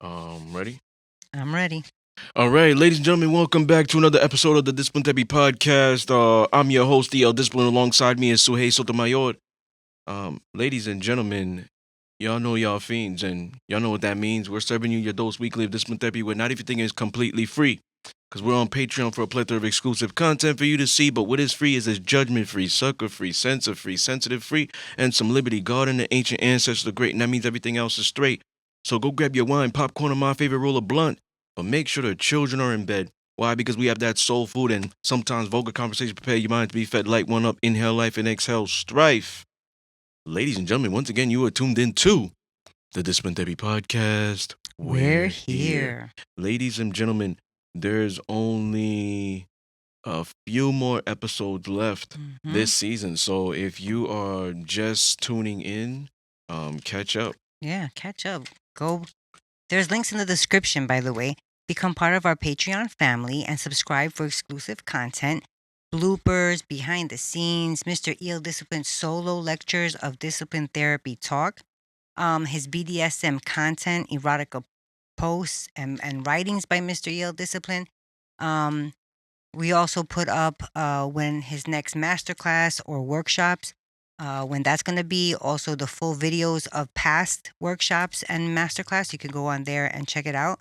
Ready? I'm ready. All right, ladies and gentlemen, welcome back to another episode of the Discipline podcast. I'm your host, DL Discipline. Alongside me is Suhey Sotomayor. Ladies and gentlemen, y'all know y'all fiends, and y'all know what that means. We're serving you your dose weekly of discipline therapy, where not everything is completely free. Because we're on Patreon for a plethora of exclusive content for you to see, but what is free is judgment free, sucker free, censor free, sensitive free, and some liberty. God and the ancient ancestors are great, and that means everything else is straight. So go grab your wine, popcorn, and my favorite roll of blunt, but make sure the children are in bed. Why? Because we have that soul food and sometimes vulgar conversation prepare your mind to be fed. Light one up, inhale life, and exhale strife. Ladies and gentlemen, once again, you are tuned in to the Discipline Therapy Podcast. We're We're here. here. Ladies and gentlemen, there's only a few more episodes left hmm this season. So if you are just tuning in, catch up. Yeah, catch up. Go. There's links in the description, by the way. Become part of our Patreon family and subscribe for exclusive content, bloopers, behind the scenes, Mr. Eel Discipline solo lectures of discipline therapy talk, his BDSM content, erotica posts, and writings by Mr. Eel Discipline. Um, We also put up when his next masterclass or workshops, when that's going to be. Also, the full videos of past workshops and masterclass. You can go on there and check it out.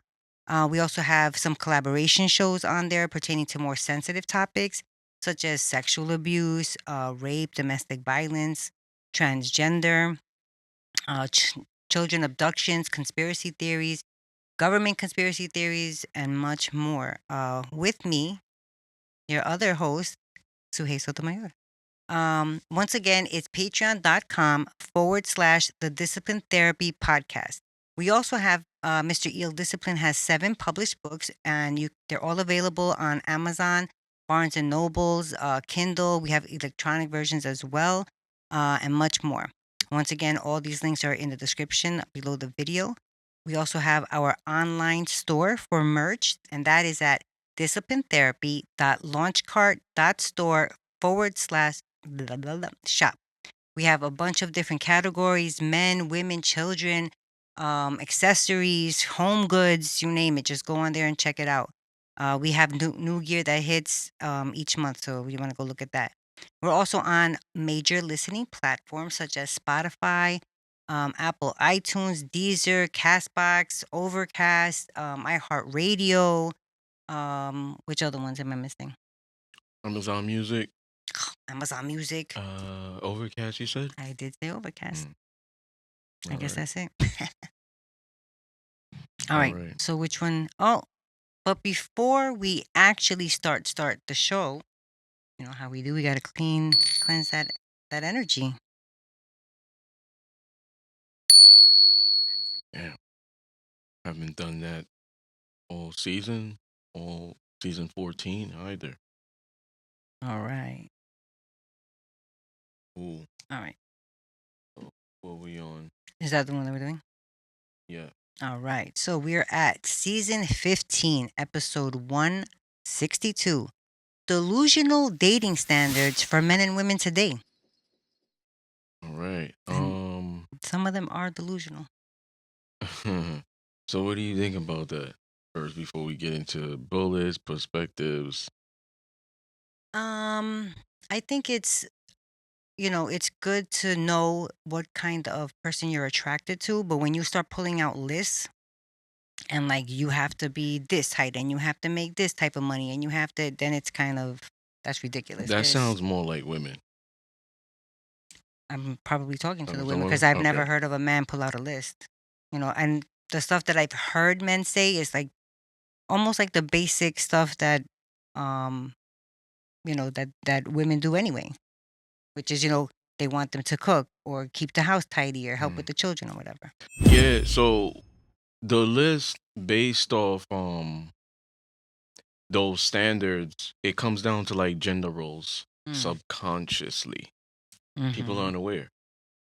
We also have some collaboration shows on there pertaining to more sensitive topics such as sexual abuse, rape, domestic violence, transgender, uh, ch- children abductions, conspiracy theories, government conspiracy theories, and much more. With me, your other host, Suhey Sotomayor. Once again, it's patreon.com/, the Discipline Therapy Podcast. We also have Mr. Eel Discipline has 7 published books, and they're all available on Amazon, Barnes and Nobles, Kindle. We have electronic versions as well, and much more. Once again, all these links are in the description below the video. We also have our online store for merch, and that is at disciplinetherapy.launchcart.store/ blah, blah, blah, shop. We have a bunch of different categories: men, women, children, accessories, home goods, you name it. Just go on there and check it out. We have new gear that hits each month, so you want to go look at that. We're also on major listening platforms such as Spotify, Apple iTunes, Deezer, Castbox, Overcast, iHeartRadio. Which other ones am I missing? Amazon Music, Amazon Music. Overcast, you said? I did say Overcast. I All guess right. that's it. All All right. right. So which one? Oh, but before we actually start the show, you know how we do. We gotta cleanse that energy. Yeah. Haven't done that all season, all season 14 either. All right. Ooh. All right. So what we on? Is that the one that we're doing? Yeah. All right. So we're at season 15, episode 162. Delusional dating standards for men and women today. All right. And some of them are delusional. So what do you think about that first before we get into bullets, perspectives? I think it's good to know what kind of person you're attracted to, but when you start pulling out lists and like you have to be this height and you have to make this type of money and you have to, then it's kind of that's ridiculous That because sounds more like women. I'm probably talking to the Some women because women? I've never Okay. heard of a man pull out a list, and the stuff that I've heard men say is like almost like the basic stuff that, um, that women do anyway, which is, they want them to cook or keep the house tidy or help with Mm. the children or whatever. Yeah, so the list based off those standards, it comes down to like gender roles Mm. subconsciously. People Mm-hmm. aren't aware.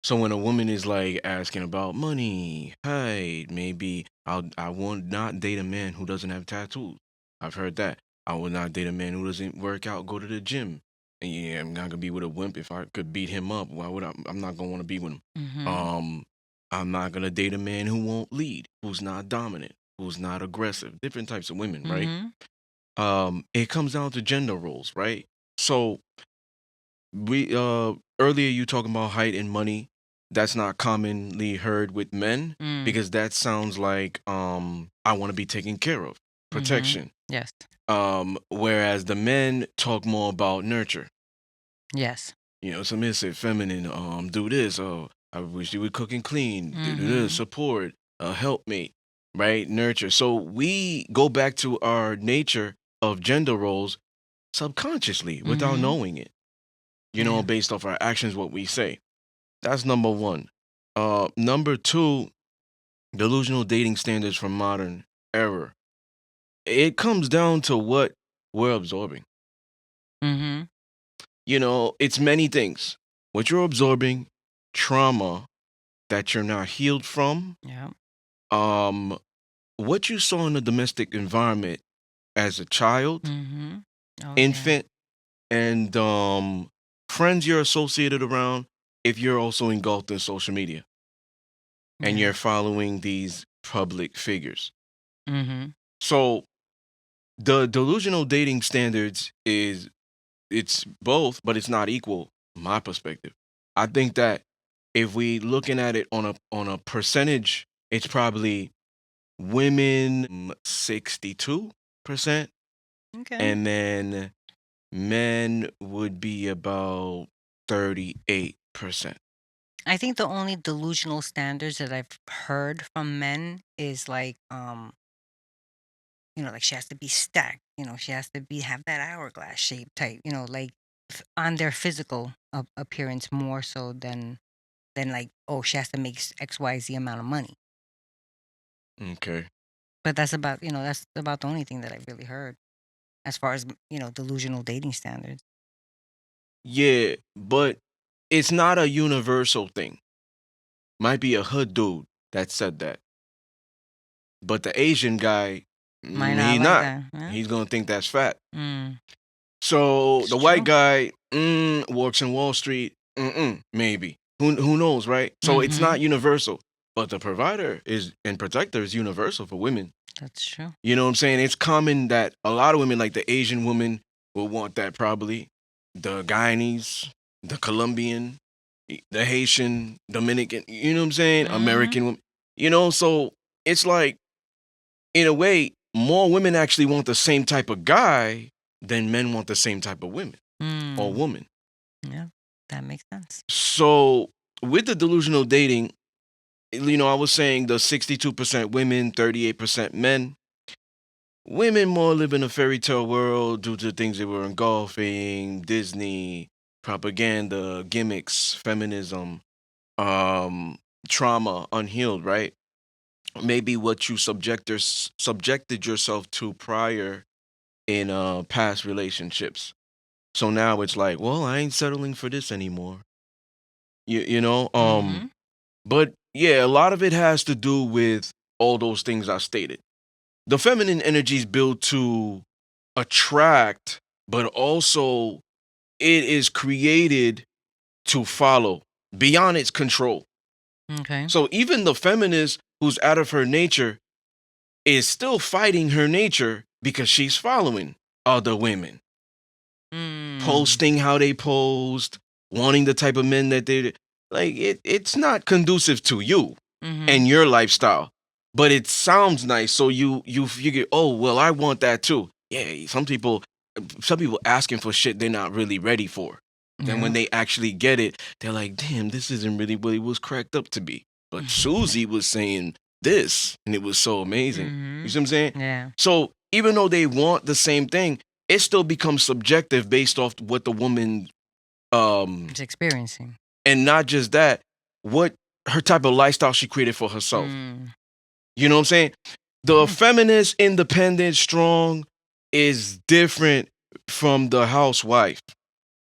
So when a woman is like asking about money, height, maybe I will not date a man who doesn't have tattoos. I've heard that. I will not date a man who doesn't work out, go to the gym. And yeah, I'm not gonna be with a wimp. If I could beat him up, why would I? I'm not gonna want to be with him. Mm-hmm. Um, I'm not gonna date a man who won't lead, who's not dominant. who's not aggressive, different types of women, right? Mm-hmm. It comes down to gender roles, right? So we earlier you talking about height and money. That's not commonly heard with men Mm. because that sounds like I want to be taken care of, Mm-hmm. protection. Yes. Whereas the men talk more about nurture, Yes. submissive, feminine, do this, oh, I wish you would cook and clean, do this, Mm-hmm. support, helpmate, right? Nurture. So we go back to our nature of gender roles subconsciously without Mm-hmm. knowing it, Yeah. based off our actions, what we say. That's number one. Number two, delusional dating standards from modern era. It comes down to what we're absorbing. Mm-hmm. It's many things. What you're absorbing, trauma that you're not healed from, Yeah. um, what you saw in the domestic environment as a child, Mm-hmm. Oh yeah. infant, and friends you're associated around if you're also engulfed in social media and Yeah. you're following these public figures. Mm-hmm. So the delusional dating standards it's both, but it's not equal, my perspective. I think that if we looking at it on a percentage, it's probably women 62%, Okay. and then men would be about 38%. I think the only delusional standards that I've heard from men is like like she has to be stacked, she has to be have that hourglass shape type, like on their physical appearance more so than like, oh, she has to make XYZ amount of money. Okay. But that's about the only thing that I've really heard as far as delusional dating standards. Yeah, but it's not a universal thing. Might be a hood dude that said that. But the Asian guy, Might not he like not. that. Yeah. He's gonna think that's fat. Mm, So it's the white true. guy works in Wall Street. Maybe. Who knows, right? So it's Mm-hmm. not universal. But the provider is and protector is universal for women. That's true. You know what I'm saying? It's common that a lot of women, like the Asian woman, will want that probably. The Guyanese, the Colombian, the Haitian, Dominican, you know what I'm saying? Mm-hmm. American woman. So it's like, in a way, more women actually want the same type of guy than men want the same type of women or Mm. woman. Yeah, that makes sense. So with the delusional dating, I was saying the 62% women, 38% men. Women more live in a fairy tale world due to things they were engulfing, Disney, propaganda, gimmicks, feminism, um, trauma, unhealed, right? Maybe what you subjected yourself to prior in past relationships. So now it's like, well, I ain't settling for this anymore. You know, Mm-hmm. but yeah, a lot of it has to do with all those things I stated. The feminine energy is built to attract, but also it is created to follow beyond its control. Okay. So even the feminist who's out of her nature is still fighting her nature because she's following other women, Mm. posting how they posed, wanting the type of men that they like. It's not conducive to you Mm-hmm. and your lifestyle, but it sounds nice. So you figure, oh well, I want that too. Yeah, some people asking for shit they're not really ready for. Then when Yeah. they actually get it, they're like, damn, this isn't really what it was cracked up to be. But Susie was saying this, and it was so amazing. You Mm-hmm. see what I'm saying? Yeah. So even though they want the same thing, it still becomes subjective based off what the woman, It's experiencing. and not just that, what her type of lifestyle she created for herself. Mm. You know what I'm saying? The feminist, independent, strong is different from the housewife.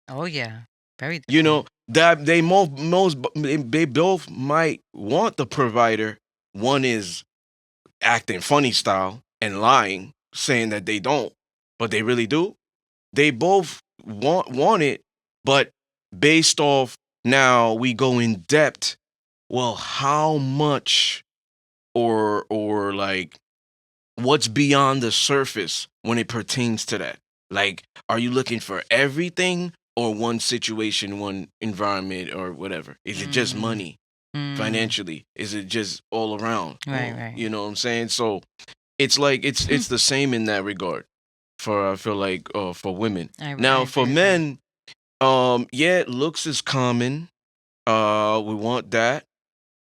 Oh yeah. Very You different. know that they both might want the provider. One is acting funny style and lying, saying that they don't, but they really do. They both want it, but based off now we go in depth. Well, how much or like what's beyond the surface when it pertains to that? Like, are you looking for everything or one situation, one environment, or whatever? Is it just Mm. money financially? Is it just all around? Right, right. You know what I'm saying? So it's like it's the same in that regard for I feel like for women. I Now for agree with that. men, yeah, looks is common. We want that.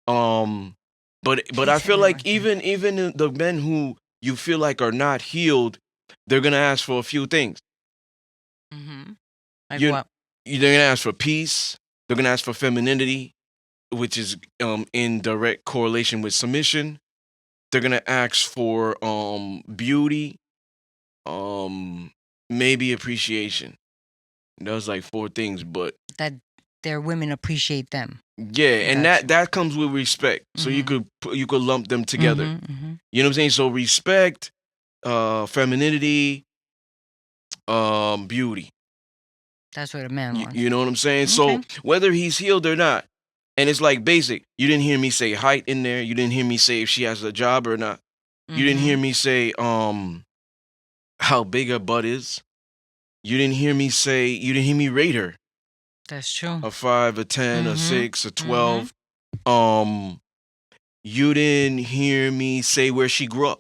Um, but He I said feel we like want that. even the men who you feel like are not healed, they're gonna ask for a few things. Mm-hmm. Like You what? they're gonna ask for peace. They're gonna ask for femininity, which is in direct correlation with submission. They're gonna ask for beauty, um maybe appreciation. Those like four things, but That their women appreciate them. yeah, and Gotcha. that comes with respect. So you Mhm. could you could lump them together. Mhm. Mhm. You know what I'm saying? So respect, femininity, beauty. That's what a man wants. You know what I'm saying? So Okay. whether he's healed or not, and it's like basic. You didn't hear me say height in there. You didn't hear me say if she has a job or not. You didn't hear Mhm. me say how big her butt is. You didn't hear me rate her That's true. a 5, a 10, a Mhm. 6, a Mhm. 12. Um, you didn't hear me say where she grew up.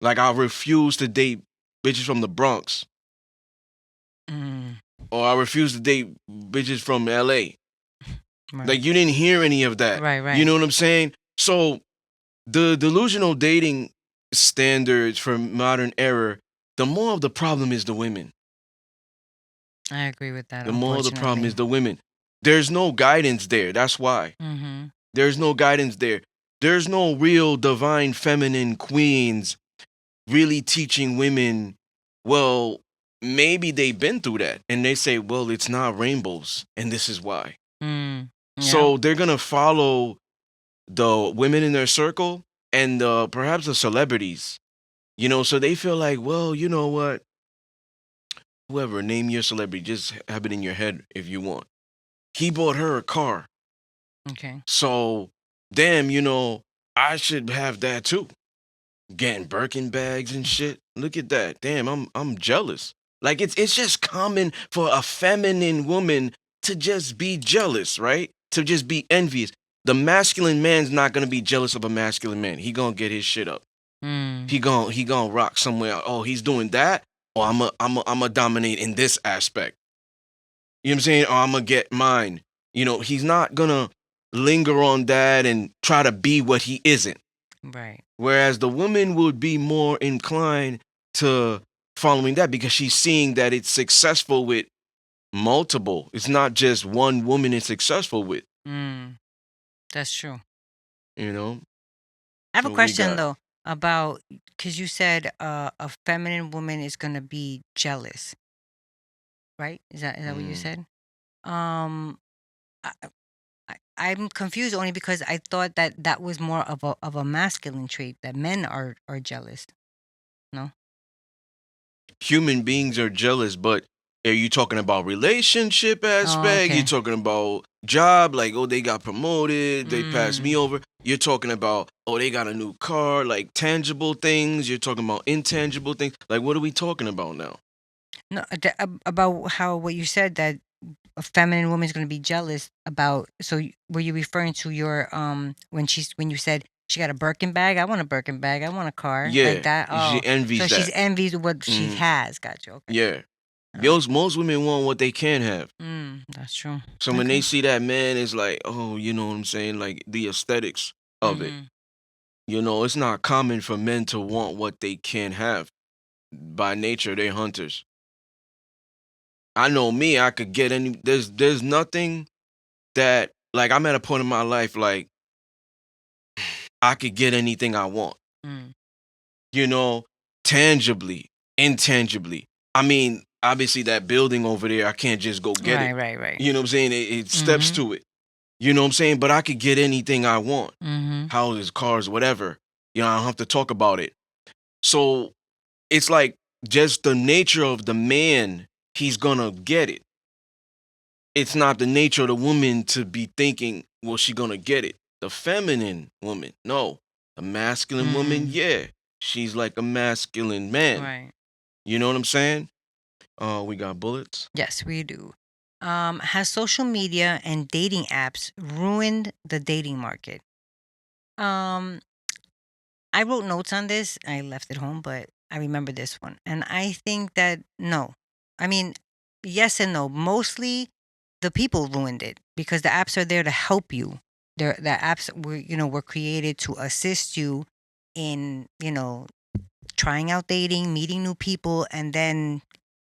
Like I refuse to date bitches from the Bronx, Mm. or I refuse to date bitches from LA. Right. Like you didn't hear any of that. Right. You Right. know what I'm saying? So the delusional dating standards for modern era, the more of the problem is the women. I agree with that. The more of the problem Unfortunately. is the women. There's no guidance there. That's why. Mhm. There's no guidance there. There's no real divine feminine queens really teaching women, well, maybe they've been through that. And they say, well, it's not rainbows. And this is why. Mm. Yeah. So they're going to follow the women in their circle and perhaps the celebrities. So they feel like, well, you know what? Whoever, name your celebrity, just have it in your head if you want. He bought her a car. Okay. So, damn, I should have that too. Getting Birkin bags and shit. Look at that. Damn, I'm jealous. Like it's just common for a feminine woman to just be jealous, right? To just be envious. The masculine man's not gonna be jealous of a masculine man. He gonna get his shit up. Mm. He gonna rock somewhere. Oh, he's doing that. Or I'm a dominate in this aspect. You know what I'm saying? Or I'm gonna get mine. He's not gonna linger on that and try to be what he isn't. Right. Whereas the woman would be more inclined to following that because she's seeing that it's successful with multiple. It's not just one woman it's successful with, Mm. That's true. you know? I have a What we question got. though about because you said a feminine woman is gonna be jealous, right? Is that what you Mm. said? Um, I, I'm confused only because I thought that that was more of a masculine trait that men are jealous. No. Human beings are jealous, but are you talking about relationship Oh, aspect? You're okay. talking about job, like, oh, they got promoted, they passed me Mm. over. You're talking about, oh, they got a new car, like tangible things. You're talking about intangible things. Like, what are we talking about now? No, about how what you said that a feminine woman is going to be jealous about. So were you referring to your when you said she got a Birkin bag? I want a Birkin bag. I want a car like Yeah, that. she Oh, so envies she's that. envies what she Hmm. has. Gotcha. Okay. Yeah. All right. Most women want what they can have. That's true. So when they Okay. see that man, it's like, oh, you know what I'm saying? Like the aesthetics of it. Mhm. It's not common for men to want what they can have. By nature, they're hunters. I know me, I could get any there's nothing that like I'm at a point in my life like I could get anything I want. Mm. You know, tangibly, intangibly. I mean, obviously that building over there, I can't just go get Right. it. Right. Right. You know what I'm saying? It steps Mhm. to it. You know what I'm saying? But I could get anything I want. Mhm. Houses, cars, whatever. I don't have to talk about it. So it's like just the nature of the man, he's gonna get it. It's not the nature of the woman to be thinking, well, she gonna get it. The feminine woman, no. The masculine woman, Mm. yeah. she's like a masculine man. Right. You know what I'm saying? We got bullets. Yes, we do. Has social media and dating apps ruined the dating market? Um, I wrote notes on this. I left it home, but I remember this one. And I think that no. I mean, yes and no. Mostly the people ruined it because the apps are there to help you. The apps were created to assist you in, trying out dating, meeting new people, and then,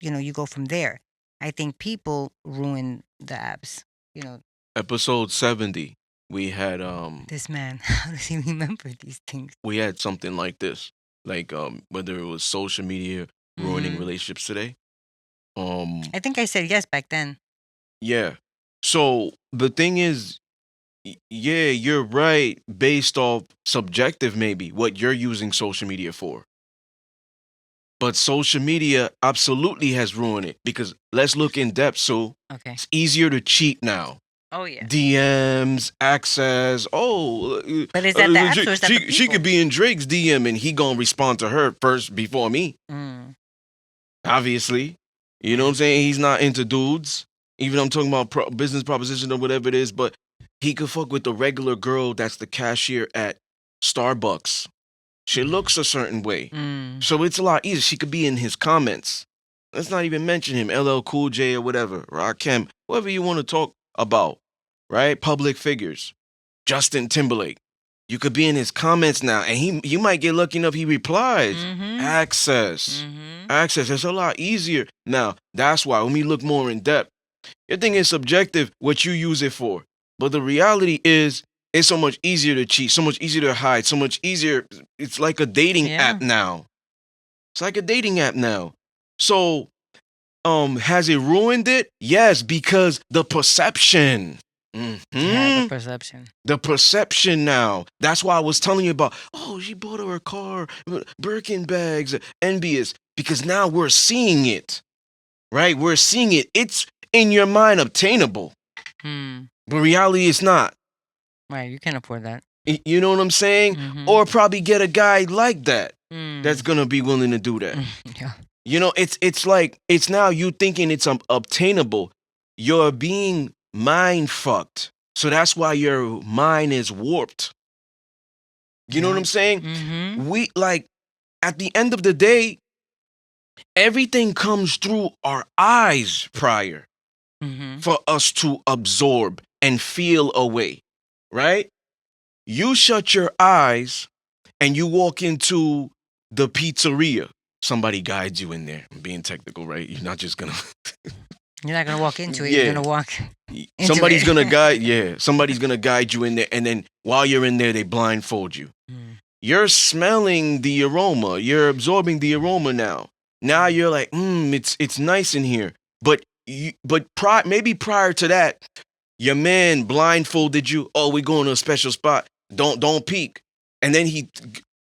you go from there. I think people ruin the apps. You know, Episode 70, we had this man, how does he remember these things? we had something like this. Like whether it was social media ruining Mhm. relationships today. I think I said yes back then. Yeah. So the thing is, yeah, you're right based off subjective maybe what you're using social media for. But social media absolutely has ruined it because let's look in depth. So Okay. it's easier to cheat now. Oh yeah. DMs, access. Oh, But is that the apps or is that the she could people? be in Drake's DM and he gonna respond to her first before me. Obviously, you know what I'm saying. He's not into dudes. Even I'm talking about business proposition or whatever it is, but he could fuck with the regular girl that's the cashier at Starbucks. She looks a certain way. So it's a lot easier. She could be in his comments. Let's not even mention him, LL Cool J or whatever, Rakim, whoever you want to talk about, right? Public figures. Justin Timberlake. You could be in his comments now, and you might get lucky enough he replies. Access. Access. It's a lot easier. Now, that's why when we look more in depth, your thing is subjective what you use it for. But the reality is it's so much easier to cheat, so much easier to hide, so much easier. It's like a dating app now. It's like a dating app now. So, has it ruined it? Yes, because the perception. Yeah, the perception. The perception now. That's why I was telling you about, oh, she bought her a car, Birkin bags, envious. Because now we're seeing it, right? We're seeing it. It's in your mind obtainable. But reality is not. Right, you can't afford that. You know what I'm saying? Or probably get a guy like that that's going to be willing to do that. Yeah. You know, it's like, it's now you thinking it's obtainable. You're being mind fucked. So that's why your mind is warped. You know what I'm saying? We like, at the end of the day, everything comes through our eyes prior for us to absorb and feel away, right? You shut your eyes and you walk into the pizzeria. Somebody guides you in there. I'm being technical, right? You're not just gonna. You're not gonna walk into it. You're gonna walk. Somebody's gonna guide. Yeah, somebody's gonna guide you in there, and then while you're in there, they blindfold you. You're smelling the aroma. You're absorbing the aroma now. Now you're like, it's nice in here. But maybe prior to that, your man blindfolded you. Oh, we're going to a special spot. Don't peek. And then he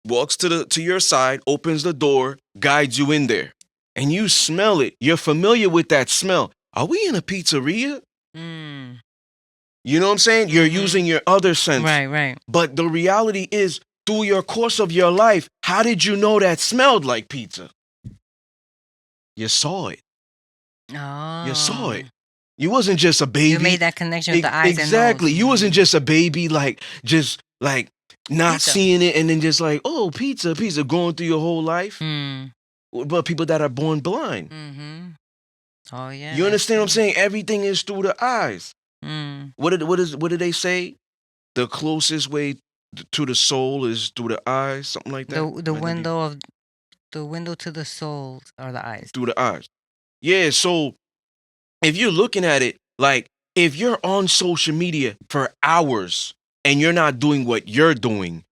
walks to your side, opens the door, guides you in there, and you smell it. You're familiar with that smell. Are we in a pizzeria? You know what I'm saying? You're using your other sense. Right. But the reality is, through your course of your life, how did you know that smelled like pizza? You saw it. Oh. You saw it. You wasn't just a baby. You made that connection with the eyes and nose. Exactly. You wasn't just a baby, just not Pizza. seeing it and then just like, oh, pizza, going through your whole life. But people that are born blind. Oh yeah. You understand what I'm saying? Everything is through the eyes. What did they say? The closest way to the soul is through the eyes, something like that. The window to the soul are the eyes. Through the eyes. Yeah, so if you're looking at it, like if you're on social media for hours and you're not doing what you're doing,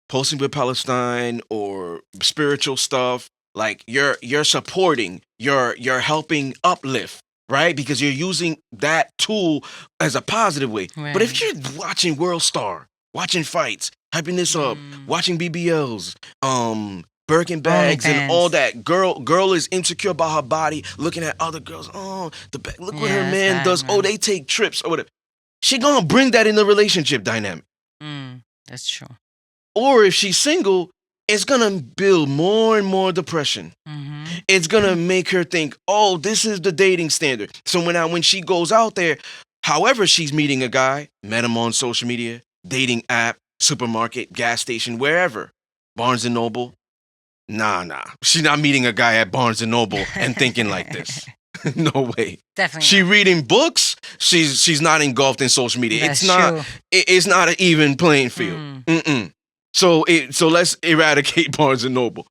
posting with Palestine or spiritual stuff, like you're supporting, you're helping uplift, right? Because you're using that tool as a positive way. Right. But if you're watching World Star, watching fights, hyping this up, watching BBLs, Birkin bags and all that. Girl is insecure about her body, looking at other girls. Oh, look what her man does. Man. Oh, they take trips or whatever. She gonna bring that in the relationship dynamic. That's true. Or if she's single, it's gonna build more and more depression. It's gonna make her think, oh, this is the dating standard. So when she goes out there, however she's meeting a guy, met him on social media, dating app, supermarket, gas station, wherever, Barnes and Noble. Nah. She's not meeting a guy at Barnes and Noble and thinking like this. No way. Definitely. She reading books. She's not engulfed in social media. That's it's not. true. It's not an even playing field. So let's eradicate Barnes and Noble.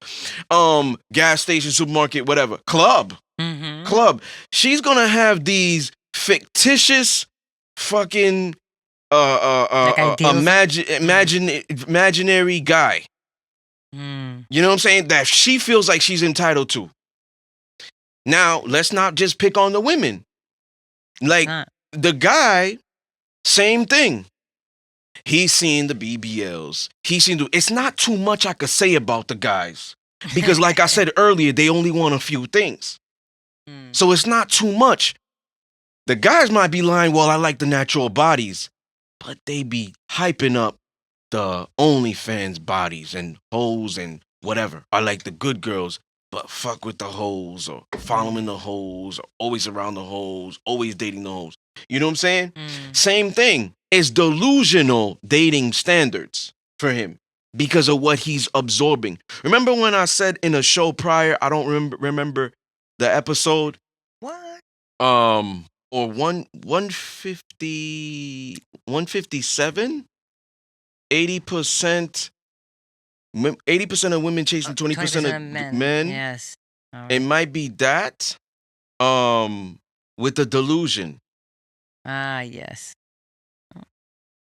Gas station, supermarket, whatever. Club. She's gonna have these fictitious fucking imaginary guy. You know what I'm saying? That she feels like she's entitled to. Now, let's not just pick on the women. Like the guy, same thing. He's seen the BBLs. It's not too much I could say about the guys. Because like I said earlier, they only want a few things. So it's not too much. The guys might be lying, well, I like the natural bodies. But they be hyping up the OnlyFans bodies and hoes and whatever. I like the good girls, but fuck with the hoes or following the hoes or always around the hoes, always dating the hoes. You know what I'm saying? Same thing. It's delusional dating standards for him because of what he's absorbing. Remember when I said in a show prior, I don't remember the episode? What? Or 157? 80% of women chasing 20% of men. Yes. Right. It might be that with the delusion. Yes.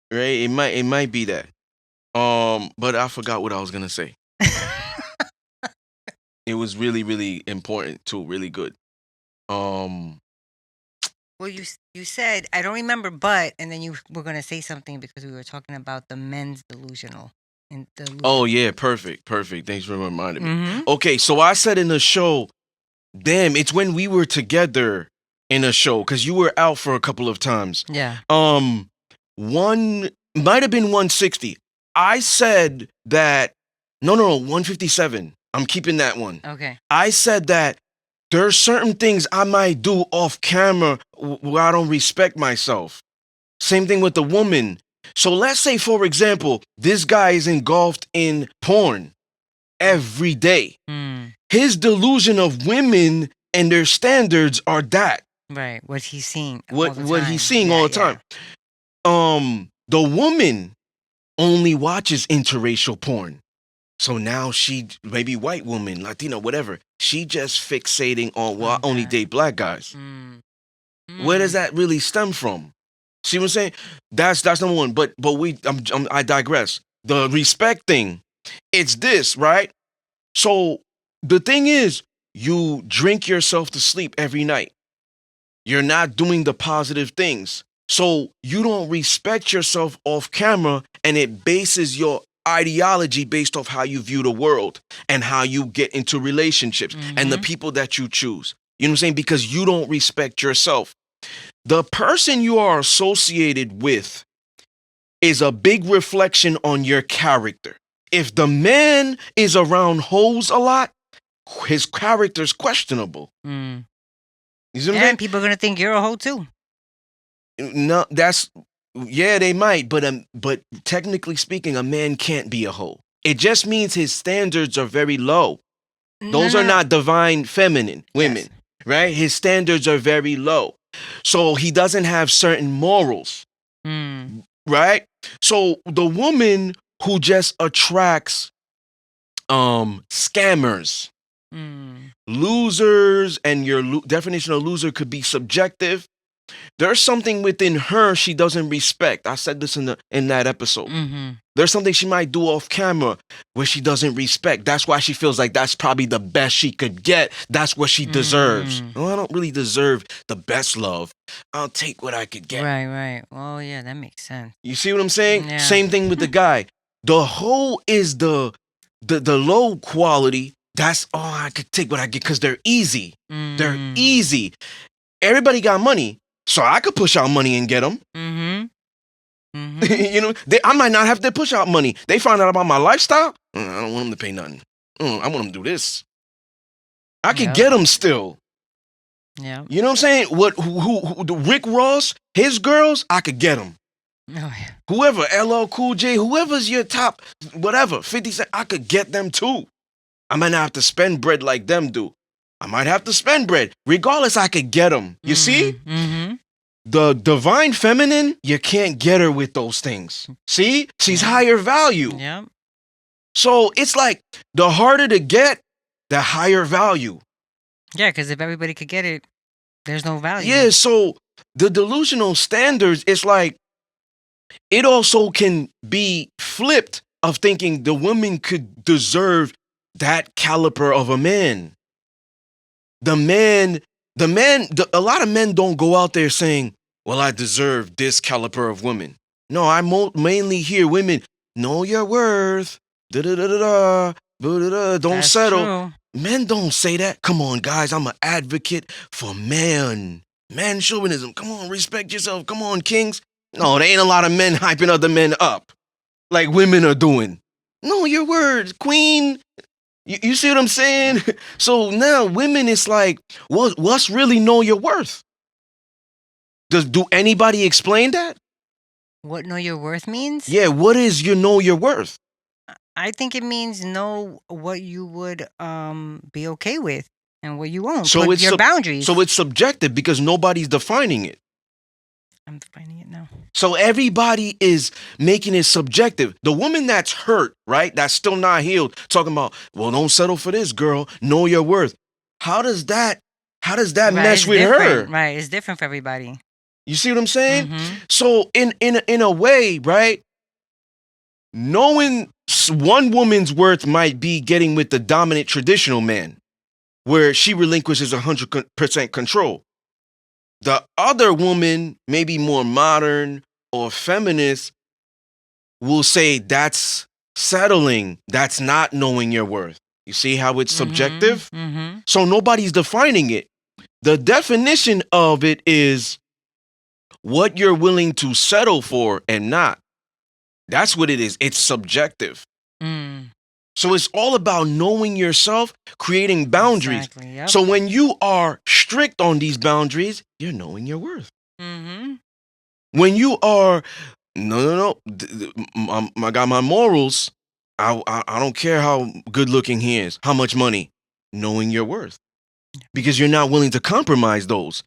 Right? It might be that. But I forgot what I was gonna say. It was really, really important too, really good. Well, you said, I don't remember, but, and then you were going to say something because we were talking about the men's delusional. Oh, yeah, perfect. Thanks for reminding me. Okay, so I said in the show, damn, it's when we were together in a show, because you were out for a couple of times. Yeah. One, might have been 160. I said that, no, 157. I'm keeping that one. Okay. I said that there's certain things I might do off camera where I don't respect myself. Same thing with the woman. So let's say, for example, this guy is engulfed in porn every day. His delusion of women and their standards are that. Right. What he's seeing. What he's seeing all the time. The woman only watches interracial porn. So now she, maybe white woman, Latino, whatever, she just fixating on, well, I only date black guys. Where does that really stem from? See what I'm saying? That's number one. But I digress. The respect thing, it's this, right? So the thing is, you drink yourself to sleep every night. You're not doing the positive things. So you don't respect yourself off camera, and it bases your ideology based off how you view the world and how you get into relationships and the people that you choose. You know what I'm saying? Because you don't respect yourself. The person you are associated with is a big reflection on your character. If the man is around hoes a lot, his character's questionable. You see what I'm saying? People are gonna think you're a hoe too. No, they might, but technically speaking, a man can't be a hoe. It just means his standards are very low. Those are not divine feminine women, right? His standards are very low. So he doesn't have certain morals, right? So the woman who just attracts scammers, losers, and your definition of loser could be subjective. There's something within her she doesn't respect. I said this in that episode. There's something she might do off camera where she doesn't respect. That's why she feels like that's probably the best she could get. That's what she deserves. Well, I don't really deserve the best love. I'll take what I could get. Right. Oh, yeah, that makes sense. You see what I'm saying? Yeah. Same thing with the guy. The hoe is the low quality. That's all I could take what I get because they're easy. They're easy. Everybody got money. So I could push out money and get them. Mm-hmm. I might not have their push out money. They find out about my lifestyle. I don't want them to pay nothing. I want them to do this. I could Yep. get them still. Yep. You know what I'm saying? Who the Rick Ross, his girls, I could get them. Oh, yeah. Whoever, LL Cool J, whoever's your top, whatever, 50 Cent, I could get them too. I might not have to spend bread like them do. I might have to spend bread. Regardless, I could get them. You see? Mm-hmm. The divine feminine, you can't get her with those things. See? She's Yeah. higher value. Yep. So it's like the harder to get, the higher value. Yeah, because if everybody could get it, there's no value. Yeah, so the delusional standards, it's like it also can be flipped of thinking the woman could deserve that caliber of a man. A lot of men don't go out there saying, well, I deserve this caliber of woman. No, I mainly hear women, know your worth, da-da-da-da-da, da-da-da, don't That's settle. true. Men don't say that. Come on, guys, I'm an advocate for man chauvinism. Come on, respect yourself. Come on, kings. No, there ain't a lot of men hyping other men up like women are doing. Know your words, queen. You see what I'm saying? So now women, it's like, what's really know your worth? Do anybody explain that? What know your worth means? Yeah, what is you know your worth? I think it means know what you would be okay with and what you won't. So Put it's your boundaries. so it's subjective because nobody's defining it. I'm defining it now. So everybody is making it subjective. The woman that's hurt, right? That's still not healed, talking about, well, don't settle for this, girl. Know your worth. How does that Right, mess it's with her? different. Right, it's different for everybody. You see what I'm saying? Mm-hmm. So in a way, right? Knowing one woman's worth might be getting with the dominant traditional man, where she relinquishes 100% control. The other woman, maybe more modern or feminist, will say that's settling. That's not knowing your worth. You see how it's subjective? Mm-hmm. So nobody's defining it. The definition of it is what you're willing to settle for and not. That's what it is. It's subjective. Mm. So it's all about knowing yourself, creating boundaries. Exactly. Yep. So when you are strict on these boundaries, you're knowing your worth. Mm-hmm. When you are, no, I got my morals. I don't care how good looking he is, how much money, knowing your worth. Because you're not willing to compromise those.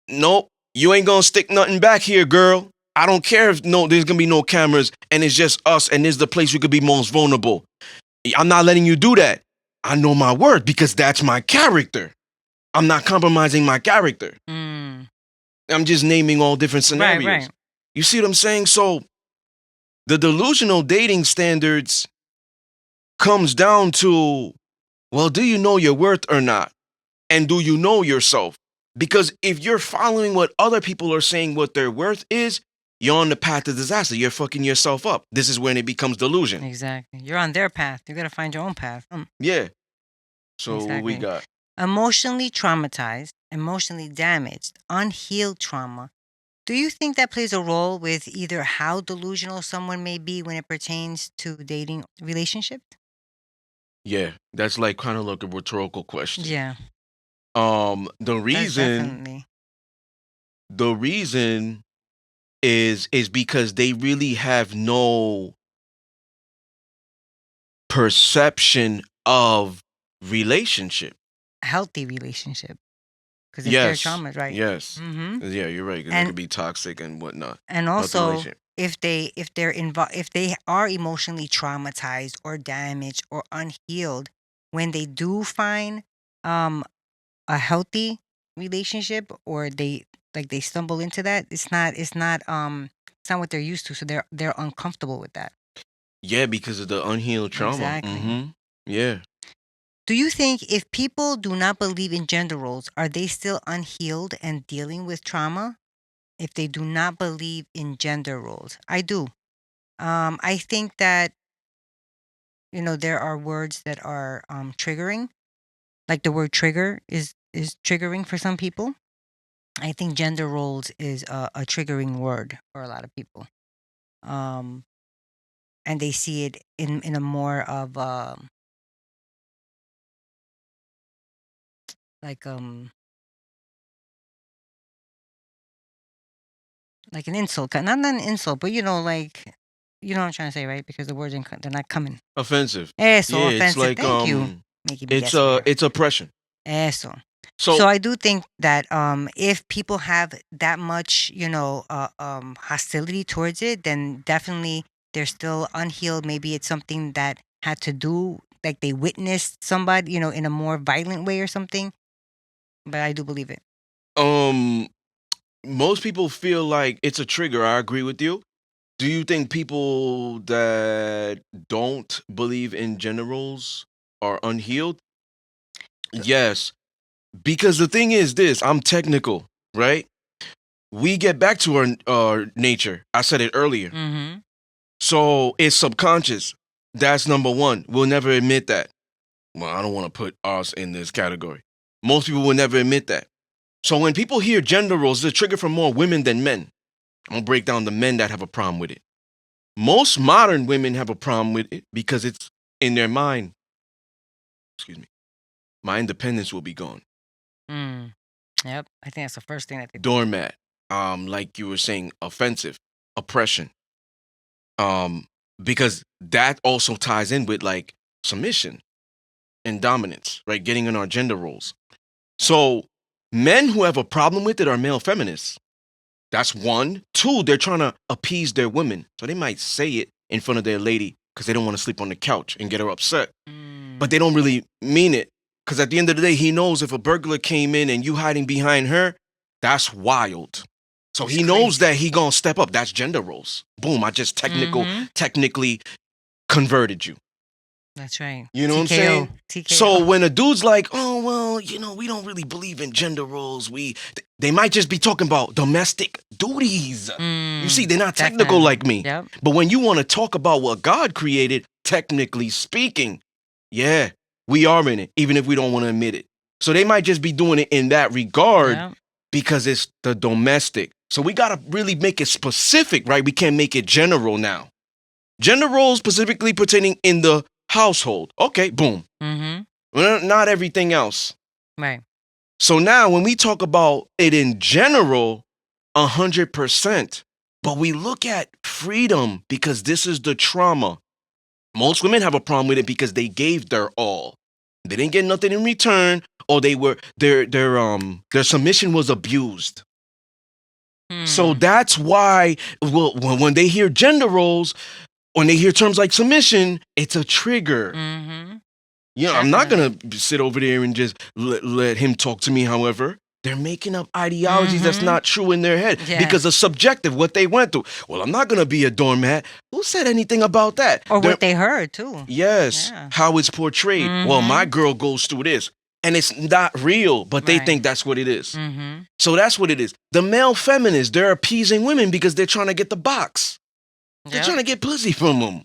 Nope, you ain't gonna stick nothing back here, girl. I don't care if there's gonna be no cameras and it's just us and this is the place we could be most vulnerable. I'm not letting you do that. I know my worth because that's my character. I'm not compromising my character. Mm. I'm just naming all different scenarios. Right. You see what I'm saying? So the delusional dating standards comes down to, well, do you know your worth or not? And do you know yourself? Because if you're following what other people are saying what their worth is, you're on the path to disaster. You're fucking yourself up. This is when it becomes delusion. Exactly. You're on their path. You gotta find your own path. Yeah. So Exactly. what we got? Emotionally traumatized, emotionally damaged, unhealed trauma. Do you think that plays a role with either how delusional someone may be when it pertains to dating relationship? Yeah, that's like kind of like a rhetorical question. Yeah. The That's reason definitely. the reason is because they really have no perception of relationship. Healthy relationship. Because if they're traumas, right? Yes. Mm-hmm. Yeah, you're right. 'Cause it And could be toxic and whatnot. and Healthy also relationship. if they are emotionally traumatized or damaged or unhealed, when they do find um a healthy relationship or they stumble into that, it's not what they're used to, so they're uncomfortable with that. Yeah, because of the unhealed trauma. Exactly. Yeah. Do you think if people do not believe in gender roles, are they still unhealed and dealing with trauma? If they do not believe in gender roles, I do. I think that there are words that are triggering, like the word trigger is triggering for some people. I think gender roles is a triggering word for a lot of people. and they see it in a more of like um like an insult, not an insult, but like you know what I'm trying to say, right? Because the words they're not coming. Offensive. Eso, Yeah, it's offensive. like Thank you. Making me guess over here. it's oppression. Eso. So So I do think that if people have that much, hostility towards it, then definitely they're still unhealed. Maybe it's something that had to do, like they witnessed somebody, in a more violent way or something. But I do believe it. um most people feel like it's a trigger. I agree with you. Do you think people that don't believe in generals are unhealed? Yes. Because the thing is this, I'm technical, right? We get back to our nature. I said it earlier. Mm-hmm. So it's subconscious. That's number one. We'll never admit that. Well, I don't want to put us in this category. Most people will never admit that. So when people hear gender roles, it's a trigger for more women than men. I'm gonna break down the men that have a problem with it. Most modern women have a problem with it because it's in their mind. Excuse me. My independence will be gone. Mm. Yep. I think that's the first thing that they think. Doormat. Like you were saying, offensive, oppression. Because that also ties in with like submission and dominance, right? Getting in our gender roles. So men who have a problem with it are male feminists. That's one. Two, they're trying to appease their women. So they might say it in front of their lady because they don't want to sleep on the couch and get her upset. But they don't really mean it. Because at the end of the day, he knows if a burglar came in and you hiding behind her, that's wild. So It's he knows crazy. that he gonna step up. That's gender roles. Boom, I just Mhm. technically converted you. That's right. You know what I'm saying? TKO. So when a dude's like, oh, well, we don't really believe in gender roles. They might just be talking about domestic duties. You see, they're not technical Definitely. like me. Yep. But when you want to talk about what God created, technically speaking, yeah, we are in it, even if we don't want to admit it. So they might just be doing it in that regard Yep. because it's the domestic. So we got to really make it specific, right? We can't make it general now. Gender roles specifically pertaining in the household. Okay, boom. Mm-hmm. Well, not everything else. Right. So now when we talk about it in general, 100%. But we look at freedom because this is the trauma. Most women have a problem with it because they gave their all. They didn't get nothing in return, or their submission was abused. So that's why when they hear gender roles, when they hear terms like submission, it's a trigger. Mm-hmm. I'm not going to sit over there and just let him talk to me. However, they're making up ideologies that's not true in their head because of subjective, what they went through. Well, I'm not going to be a doormat. Who said anything about that? Or what they heard, too. Yes, how it's portrayed. Well, my girl goes through this. And it's not real, but they think that's what it is. Mm-hmm. So that's what it is. The male feminists, they're appeasing women because they're trying to get the box. They're trying to get pussy from them.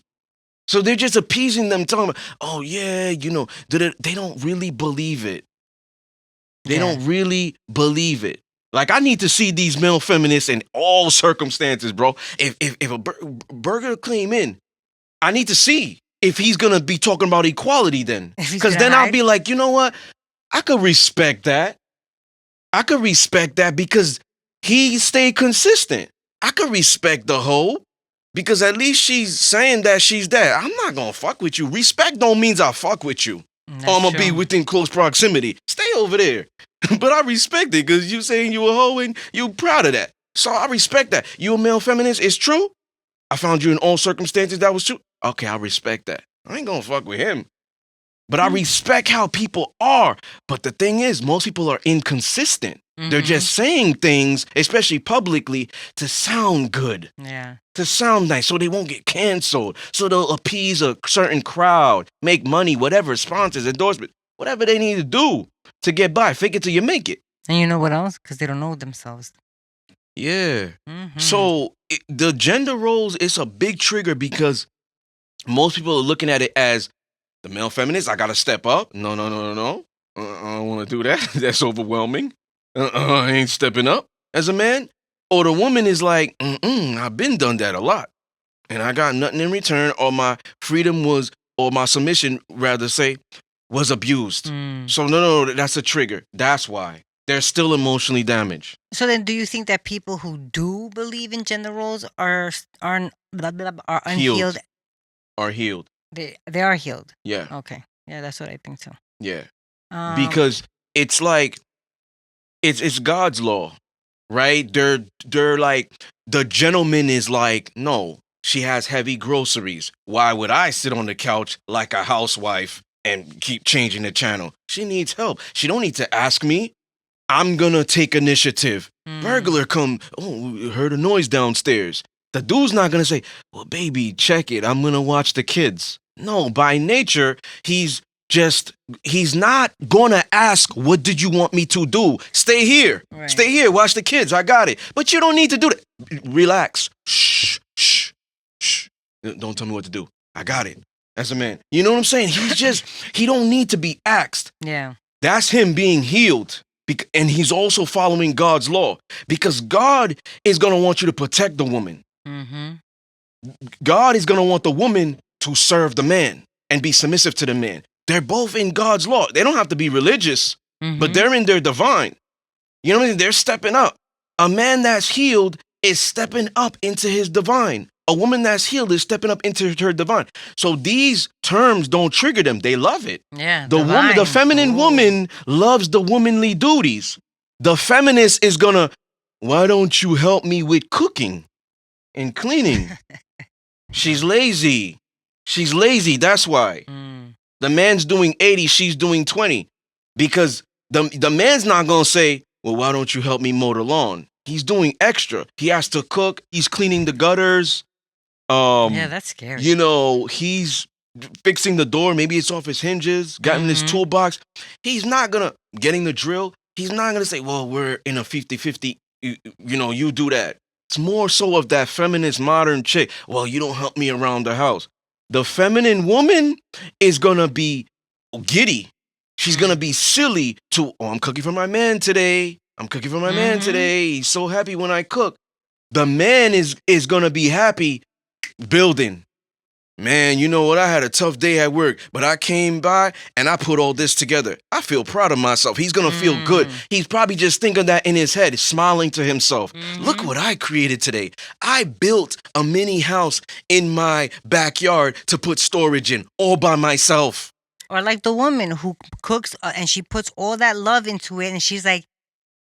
So they're just appeasing them, telling them, oh, yeah, they don't really believe it. They don't really believe it. Like, I need to see these male feminists in all circumstances, bro. If a burger came in, I need to see if he's going to be talking about equality then. Because then I'll be like, you know what? I could respect that. I could respect that because he stayed consistent. I could respect the hoe. Because at least she's saying that she's that. I'm not gonna fuck with you. Respect don't means I fuck with you. Or I'm gonna be within close proximity. Stay over there. But I respect it because you saying you a hoe and you proud of that. So I respect that. You a male feminist, it's true. I found you in all circumstances that was true. Okay, I respect that. I ain't gonna fuck with him. But I respect how people are. But the thing is, most people are inconsistent. They're just saying things, especially publicly, to sound good. Yeah. To sound nice so they won't get canceled. So they'll appease a certain crowd, make money, whatever, sponsors, endorsements, whatever they need to do to get by. Fake it till you make it. And you know what else? Because they don't know themselves. Yeah. So the gender roles is a big trigger because most people are looking at it as the male feminist, I got to step up. No. I don't want to do that. That's overwhelming. I ain't stepping up as a man. Or the woman is like, I've been done that a lot. and I got nothing in return, or my freedom was, or my submission, rather say, was abused. So no, that's a trigger. That's why they're still emotionally damaged. So then, do you think that people who do believe in gender roles are blah, blah, blah, are unhealed? Healed. Are healed. They are healed. Yeah. Okay. Yeah, that's what I think too. Yeah. Because Because it's like it's God's law, right? They're like, the gentleman is like, no, she has heavy groceries. Why would I sit on the couch like a housewife and keep changing the channel? She needs help. She don't need to ask me. I'm gonna take initiative. Burglar come. Oh, heard a noise downstairs. The dude's not gonna say, well, baby, check it. I'm gonna watch the kids. No, by nature, he's not gonna ask, what did you want me to do? Stay here. Right. Stay here, watch the kids. I got it. But you don't need to do that. Relax. Shh, shh, shh. Don't tell me what to do. I got it. As a man. You know what I'm saying? He don't need to be asked. Yeah. That's him being healed. And he's also following God's law, because God is going to want you to protect the woman. Mm-hmm. God is going to want the woman to serve the man and be submissive to the man. They're both in God's law. They don't have to be religious, but they're in their divine. You know what I mean? They're stepping up. A man that's healed is stepping up into his divine. A woman that's healed is stepping up into her divine. So these terms don't trigger them. They love it. Yeah. The feminine woman loves the womanly duties. The feminist is gonna, why don't you help me with cooking and cleaning? She's lazy. She's lazy. That's why. The man's doing 80, she's doing 20. Because the man's not gonna say, well, why don't you help me mow the lawn? He's doing extra. He has to cook. He's cleaning the gutters. Yeah, that's scary. You know, he's fixing the door. Maybe it's off his hinges. Got him in his toolbox. He's not gonna, getting the drill. He's not gonna say, well, we're in a 50-50. You know, you do that. It's more so of that feminist modern chick. Well, you don't help me around the house. The feminine woman is gonna be giddy. She's gonna be silly to, oh, I'm cooking for my man today. I'm cooking for my man today. He's so happy when I cook. The man is gonna be happy building. Man, you know what? I had a tough day at work, but I came by and I put all this together. I feel proud of myself. He's gonna feel good. He's probably just thinking that in his head, smiling to himself. Look what I created today. I built a mini house in my backyard to put storage in, all by myself. Or like the woman who cooks and she puts all that love into it, and she's like,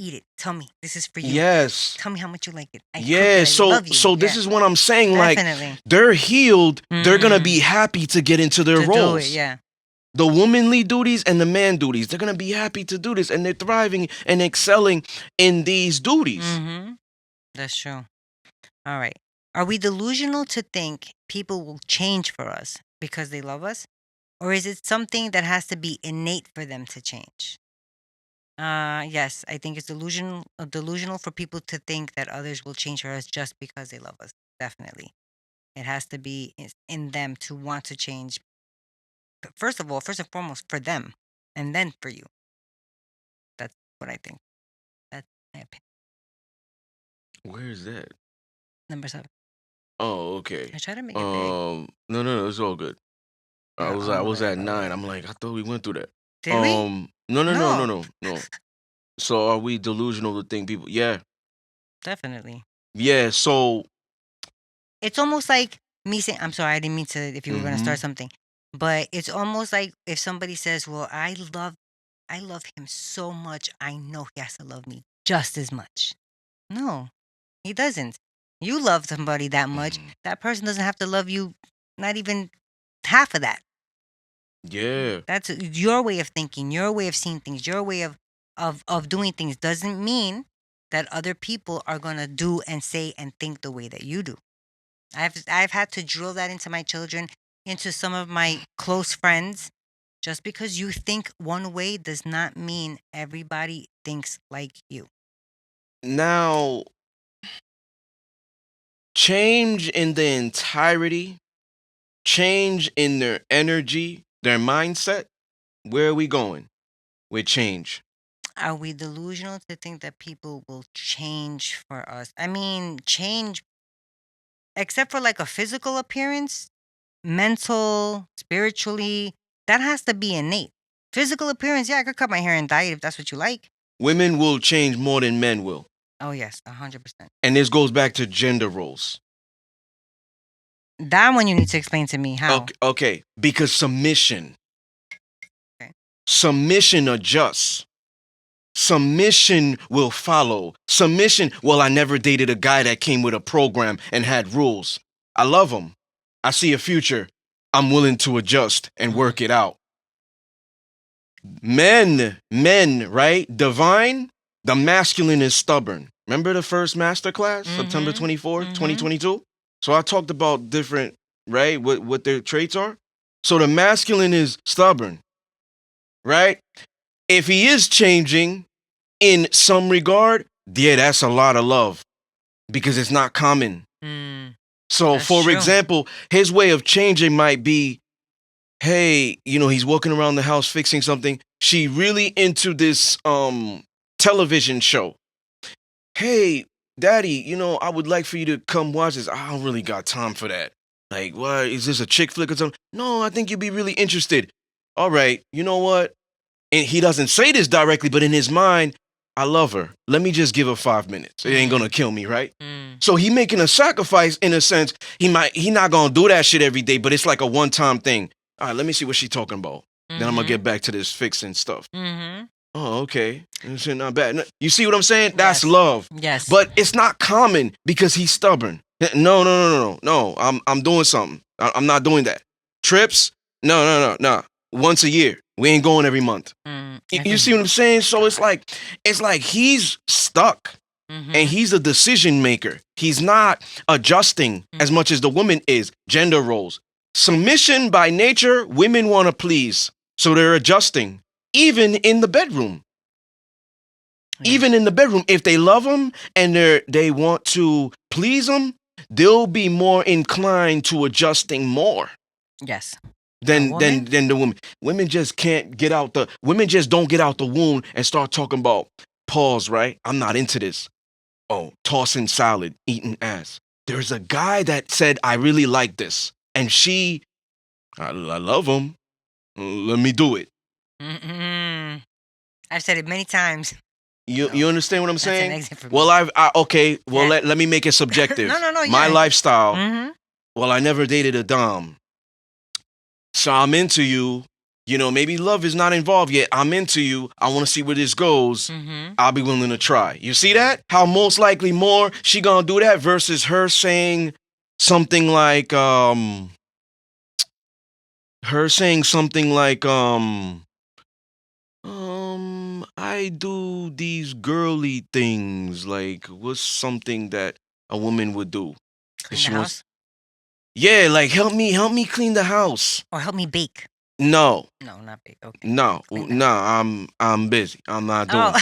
eat it. Tell me, this is for you. Yes. Tell me how much you like it. I love you. So this is what I'm saying. Definitely. Like, they're healed. They're gonna be happy to get into their roles. Do it, yeah. The womanly duties and the man duties. They're gonna be happy to do this, and they're thriving and excelling in these duties. That's true. All right. Are we delusional to think people will change for us because they love us? Or is it something that has to be innate for them to change? Yes, I think it's delusional for people to think that others will change for us just because they love us. Definitely. It has to be in them to want to change. First of all, first and foremost, for them, and then for you. That's what I think. That's my opinion. Where is that? Number 7. Oh, okay. I try to make it big. No, it's all good. I was at 9. I'm like, I thought we went through that. Did we? No. So are we delusional to think people? Yeah. Definitely. Yeah. So it's almost like me saying, I'm sorry, I didn't mean to, if you were going to start something, but it's almost like if somebody says, well, I love him so much, I know he has to love me just as much. No, he doesn't. You love somebody that much. That person doesn't have to love you, not even half of that. Yeah. That's your way of thinking, your way of seeing things, your way of doing things doesn't mean that other people are going to do and say and think the way that you do. I've had to drill that into my children, into some of my close friends. Just because you think one way does not mean everybody thinks like you. Now, change in the entirety, change in their energy, their mindset. Where are we going with change? Are we delusional to think that people will change for us? I mean, change. except for like a physical appearance, mental, spiritually, that has to be innate. Physical appearance, yeah, I could cut my hair and dye it if that's what you like. Women will change more than men will. Oh yes, 100%. And this goes back to gender roles. That one you need to explain to me how. Okay. Because submission. Okay. Submission adjusts. Submission will follow. Submission, well, I never dated a guy that came with a program and had rules. I love him. I see a future. I'm willing to adjust and work it out. Men, right? Divine, the masculine is stubborn. Remember the first masterclass, September 24th, 2022? So I talked about different, right? What their traits are. So the masculine is stubborn, right? If he is changing in some regard, yeah, that's a lot of love because it's not common. So, That's for true. example, his way of changing might be, hey, he's walking around the house fixing something. She really into this television show. Hey, daddy, I would like for you to come watch this. I don't really got time for that. Like, what? Is this a chick flick or something? No, I think you'd be really interested. All right, you know what? And he doesn't say this directly, but in his mind, I love her. Let me just give her 5 minutes. It ain't gonna kill me, right? So he making a sacrifice in a sense. He not gonna do that shit every day, but it's like a one-time thing. All right, let me see what she talking about. Then I'm gonna get back to this fixing stuff. Oh, okay. It's not bad. You see what I'm saying? That's love. Yes. But it's not common because he's stubborn. No. I'm doing something. I'm not doing that. Trips? No. Once a year. We ain't going every month. You see what I'm saying? So it's like he's stuck. And he's a decision maker. He's not adjusting as much as the woman is. Gender roles. Submission by nature, women want to please. So they're adjusting. Even in the bedroom. Even in the bedroom, if they love him and they want to please him, they'll be more inclined to adjusting more. Yes. Than the women. Women just don't get out the womb and start talking about pause, right? I'm not into this. Oh, tossing salad, eating ass. There's a guy that said, I really like this. And I love him. Let me do it. I've said it many times. You understand what I'm saying? An exit for me. Well, okay. Well, let me make it subjective. No. My lifestyle. Well, I never dated a dom. So I'm into you. Maybe love is not involved yet. I'm into you. I want to see where this goes. I'll be willing to try. You see that? How most likely more she gonna do that versus her saying something like, I do these girly things. Like, what's something that a woman would do? Clean the house? Yeah, like help me clean the house. Or help me bake. No, not bake. Okay. no. I'm busy. I'm not doing.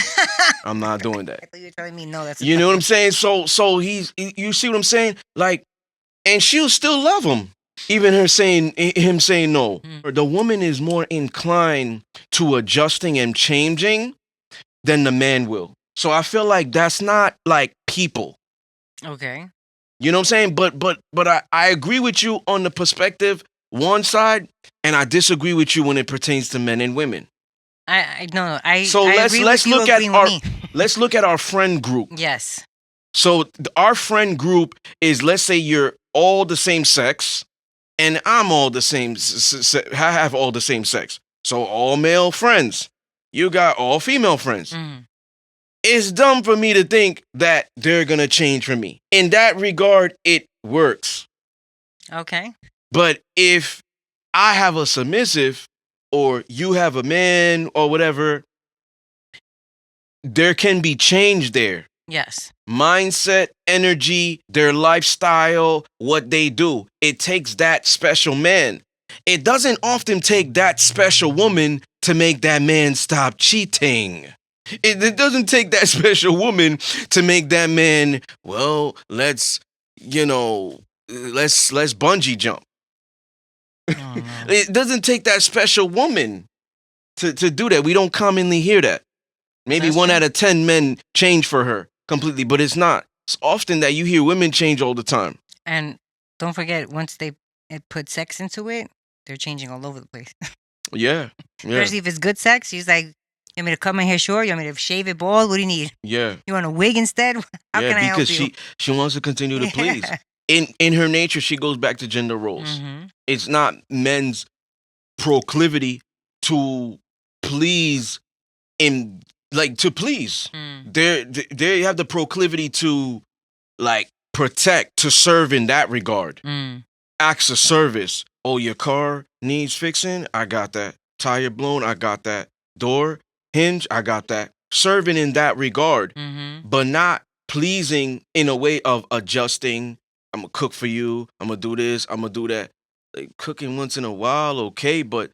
I'm not doing that. I thought you were telling me no. That's You know what I'm saying? So you see what I'm saying? Like, and she'll still love him, even him saying no. The woman is more inclined to adjusting and changing than the man will. So I feel like that's not like people. Okay. You know what I'm saying? But I agree with you on the perspective one side, and I disagree with you when it pertains to men and women. So let's look at our friend group. Yes. So our friend group is, let's say you're all the same sex, and I'm all the same. I have all the same sex. So all male friends. You got all female friends. It's dumb for me to think that they're gonna change for me. In that regard, it works. Okay. But if I have a submissive or you have a man or whatever, there can be change there. Yes. Mindset, energy, their lifestyle, what they do. It takes that special man. It doesn't often take that special woman to make that man stop cheating. It doesn't take that special woman to make that man, well, let's bungee jump. It doesn't take that special woman to do that. We don't commonly hear that. Maybe That's 1 true. out of 10 men change for her completely, but it's not. It's often that you hear women change all the time. And don't forget, once they put sex into it, they're changing all over the place. Yeah. Yeah. Especially if it's good sex. She's like, you want me to cut my hair short? You want me to shave it bald? What do you need? Yeah. You want a wig instead? How Yeah, can I help because you? she wants to continue to please. In her nature, she goes back to gender roles. Mhm. It's not men's proclivity to please in to please. Mm. They have the proclivity to like protect, to serve in that regard. Mm. Acts of service. Oh, your car needs fixing? I got that. Tire blown? I got that. Door hinge? I got that. Serving in that regard, Mhm. but not pleasing in a way of adjusting. I'm gonna cook for you. I'm gonna do this. I'm gonna do that. Like cooking once in a while, okay, but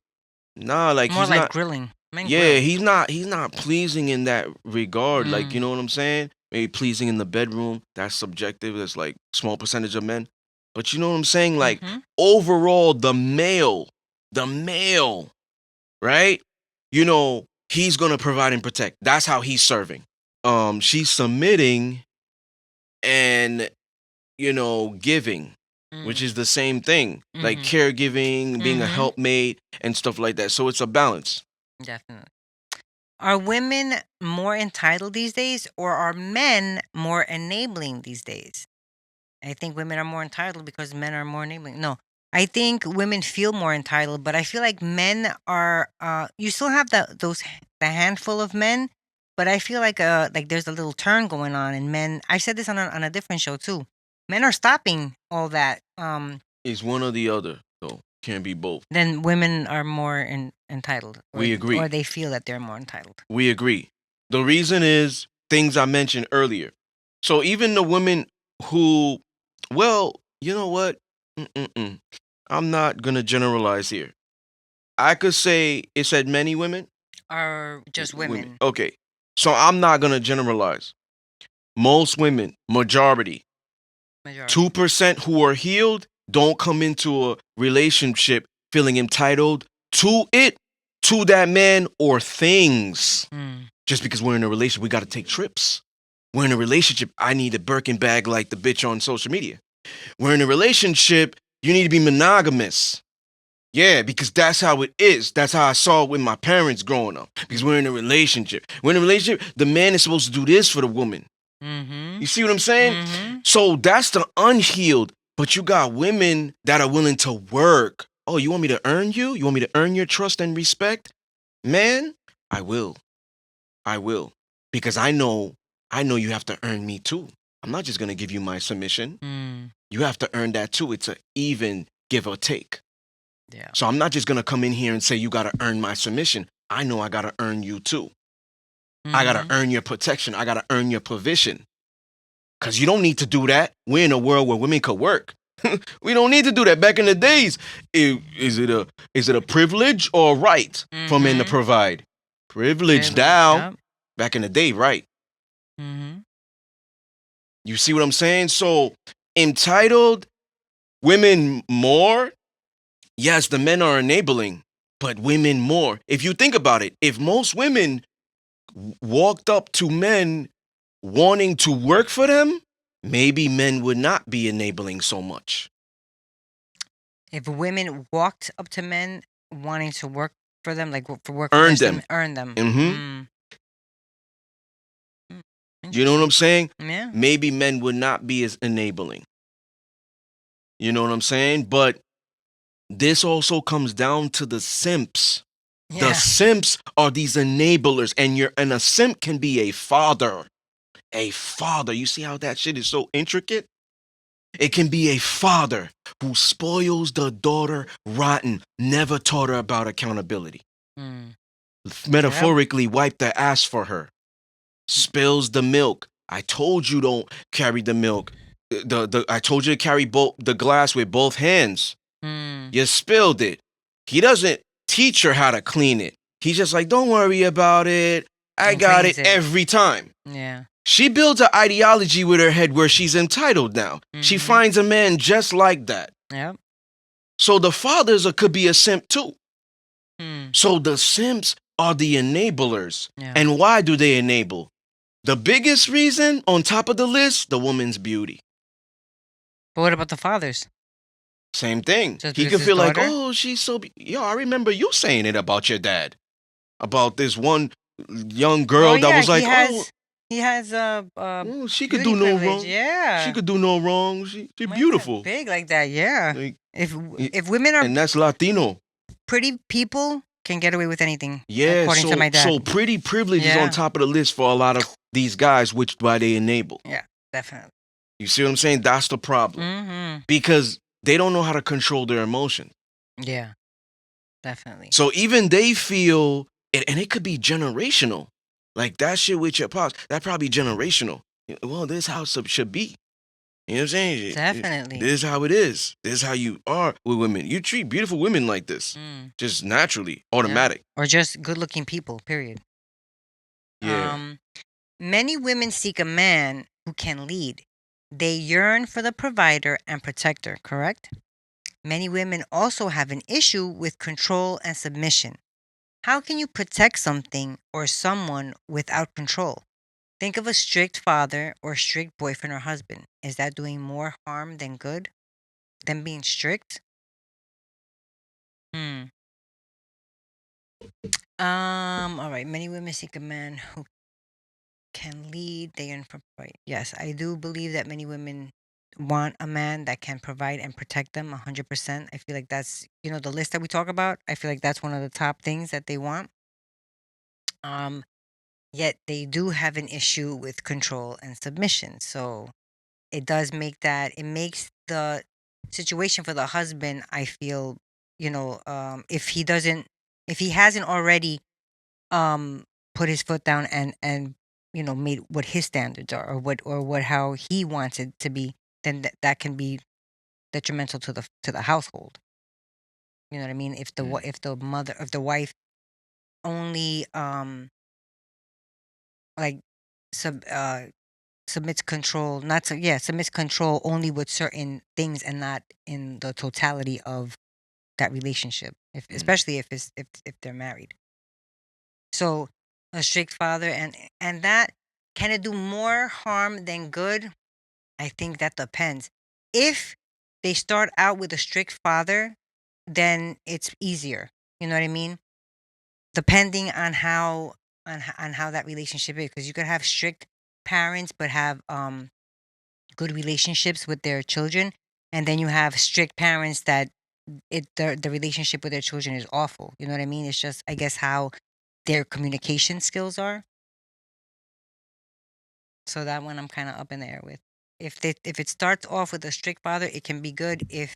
nah, like More he's like not. grilling. Men Yeah, grill. he's not pleasing in that regard. Like, you Mm. know what I'm saying? Maybe pleasing in the bedroom, that's subjective. That's like small percentage of men. But you know what I'm saying? Like Mhm. overall, the male, right? You know, he's gonna provide and protect. That's how he's serving. She's submitting and giving, which Mm. is the same thing. Like Mhm. caregiving, being a Mhm. helpmate and stuff like that. So it's a balance. Definitely. Are women more entitled these days, or are men more enabling these days? I think women are more entitled because men are more enabling. No, I think women feel more entitled, but I feel like men are. You still have the handful of men, but I feel like there's a little turn going on, and men. I said this on a different show too. Men are stopping all that. It's one or the other, though. Can't be both. Then women are more entitled, We or agree. they feel that they're more entitled. We agree. The reason is things I mentioned earlier. So even the women who, well, you know what? Mm-mm-mm. I'm not gonna generalize here. I could say it said many women. Are just women. Okay. So I'm not gonna generalize. Most women, majority, Majority. 2% who are healed don't come into a relationship feeling entitled to it, to that man or things. Mm. Just because we're in a relationship, we got to take trips. We're in a relationship, I need a Birkin bag like the bitch on social media. We're in a relationship, you need to be monogamous. Yeah, because that's how it is. That's how I saw it with my parents growing up. Because we're in a relationship. We're in a relationship, the man is supposed to do this for the woman. Mm-hmm. You see what I'm saying? Mm-hmm. So that's the unhealed. But you got women that are willing to work. Oh, you want me to earn you? You want me to earn your trust and respect? Man, I will. I will. Because I know you have to earn me too. I'm not just gonna give you my submission. Mm. You have to earn that too. It's a even give or take. Yeah. So I'm not just gonna come in here and say you gotta earn my submission. I know I gotta earn you too. I gotta Mhm. earn your protection. I gotta earn your provision. Cause you don't need to do that. We're in a world where women could work. We don't need to do that. Back in the days, is it a privilege or a right for men to Mhm. provide? Privilege Privilege. now. Yep. Back in the day, right? Mhm. You see what I'm saying? So entitled women more. Yes, the men are enabling, but women more. If you think about it, if most women walked up to men wanting to work for them, maybe men would not be enabling so much. If women walked up to men wanting to work for them, like for work for Earn them, them. earn them. Mm-hmm. Mm. Mm. You know what I'm Interesting. saying? Yeah. Maybe men would not be as enabling. You know what I'm saying? But this also comes down to the simps. The Yeah. simps are these enablers, and a simp can be a father. A father. You see how that shit is so intricate? It can be a father who spoils the daughter rotten, never taught her about accountability. Mm. Metaphorically, wipe the ass for her. Spills the milk. I told you don't carry the milk. I told you to carry the glass with both hands. Mm. You spilled it. He doesn't teach her how to clean it. He's just like, don't worry about it. I And got it cleans it. every time. Yeah. She builds an ideology with her head where she's entitled now. She Mhm. finds a man just like that. Yep. So the fathers could be a simp too. Mm. So the simps are the enablers. Yeah. And why do they enable? The biggest reason on top of the list, the woman's beauty. But what about the fathers? Same thing. Just He because could his feel like, daughter? oh, she's so. Yo, I remember you saying it about your dad, about this one young girl Oh that yeah, was like, oh, he has she could beauty do no privilege. wrong. She Yeah, could do no wrong. She why is that beautiful. big like that? Yeah. Like, If women are and that's Latino. pretty people, can get away with anything, Yeah, according to my so dad. pretty privilege is on Yeah. top of the list for a lot of these guys, which why they enable. Yeah, definitely. You see what I'm saying? That's the problem. Mm-hmm. Because they don't know how to control their emotions. Yeah, definitely. So even they feel it, and it could be generational. Like that shit with your pops, that probably generational. Well, this how it should be. You know what I'm saying? Definitely. This is how it is. This is how you are with women. You treat beautiful women like this. Mm. Just naturally, automatic. Or just good-looking people. Period. Yeah. Many women seek a man who can lead. They yearn for the provider and protector. Correct. Many women also have an issue with control and submission. How can you protect something or someone without control? Think of a strict father or strict boyfriend or husband. Is that doing more harm than good? Than being strict? Hmm. All right. Many women seek a man who can lead. They yearn for right. Yes, I do believe that many women want a man that can provide and protect them 100%. I feel like that's, the list that we talk about. I feel like that's one of the top things that they want. Um, Yet they do have an issue with control and submission. So it makes the situation for the husband, I feel, if if he hasn't already um put his foot down and made what his standards are, or how he wants it to be, then that can be detrimental to the household. You know what I mean? If the if the wife only like sub submits control, not so yeah submits control only with certain things and not in the totality of that relationship, if especially if they're married. So a strict father, and that, can it do more harm than good? I think that depends. If they start out with a strict father, then it's easier. You know what I mean? Depending on on how that relationship is, because you could have strict parents but have good relationships with their children, and then you have strict parents that the relationship with their children is awful. You know what I mean? It's just, I guess, how their communication skills are. So that one I'm kind of up in the air with. If it starts off with a strict father, it can be good. If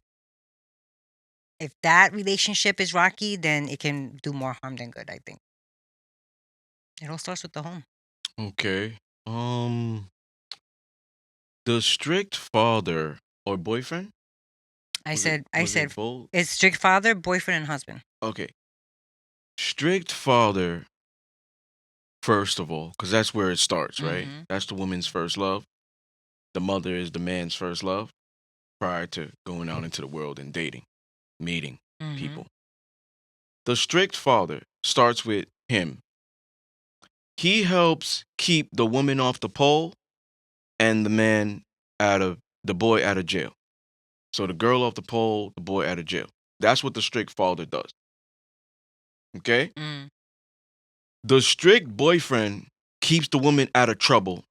that relationship is rocky, then it can do more harm than good, I think. It all starts with the home. Okay. The strict father or boyfriend? I Was it said both? it's strict father, boyfriend, and husband. Okay. Strict father, first of all, because that's where it starts, right? Mhm. That's the woman's first love. The mother is the man's first love prior to going out into the world and dating, meeting Mhm. people. The strict father starts with him. He helps keep the woman off the pole and the boy out of jail. So the girl off the pole, the boy out of jail. That's what the strict father does. Okay? Mm. The strict boyfriend keeps the woman out of trouble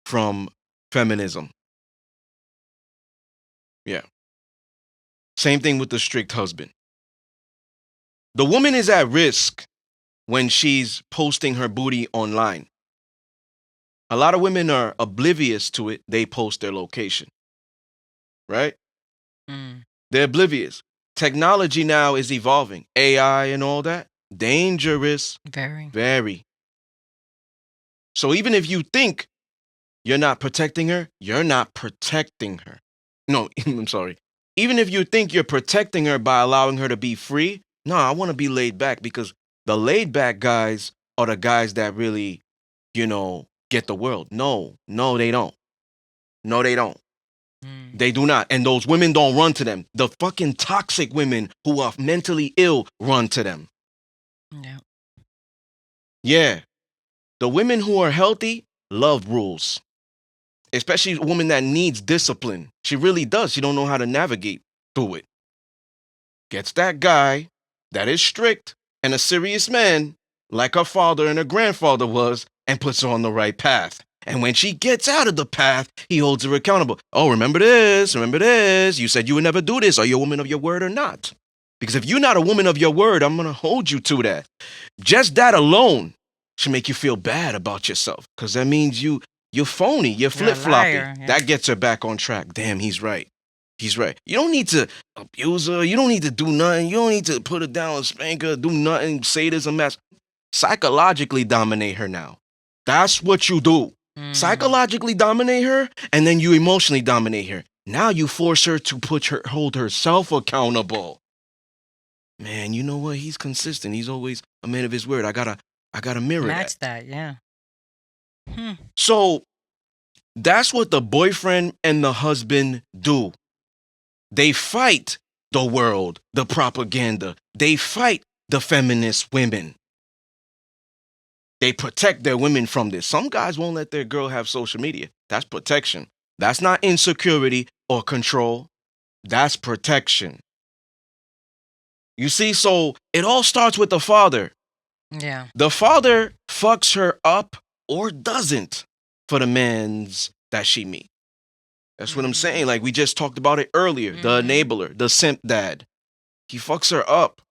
from feminism. Yeah. Same thing with the strict husband. The woman is at risk when she's posting her booty online. A lot of women are oblivious to it. They post their location, right? Mm. They're oblivious. Technology now is evolving. AI and all that. Dangerous. Very. Very. So even if you think you're not protecting her, you're not protecting her. No, I'm sorry. Even if you think you're protecting her by allowing her to be free, no, I want to be laid back, because the laid back guys are the guys that really, get the world. No, no, they don't. No, they don't. Mm. They do not. And those women don't run to them. The fucking toxic women who are mentally ill run to them. Yeah. Yeah. The women who are healthy love rules, especially a woman that needs discipline. She really does. She don't know how to navigate through it. gets that guy that is strict and a serious man, like her father and her grandfather was, and puts her on the right path. And when she gets out of the path, he holds her accountable. Oh, remember this, remember this. You said you would never do this. Are you a woman of your word or not? Because if you're not a woman of your word, I'm going to hold you to that. Just that alone should make you feel bad about yourself, because that means you're phony, you're flip-floppy. Yeah. That gets her back on track. Damn, he's right. He's right. You don't need to abuse her. You don't need to do nothing. You don't need to put her down, spank her, do nothing, say this a mess. Psychologically dominate her now. That's what you do. Psychologically dominate her, and then you emotionally dominate her. Now you force her to hold herself accountable. Man, you know what? He's consistent. He's always a man of his word. I gotta mirror Match that. yeah. So that's what the boyfriend and the husband do. They fight the world, the propaganda. They fight the feminist women. They protect their women from this. Some guys won't let their girl have social media. That's protection. That's not insecurity or control. That's protection. You see, so it all starts with the father. Yeah. The father fucks her up or doesn't for the mans that she meets. That's what I'm saying. Like we just talked about it earlier. The enabler, the simp dad. He fucks her up.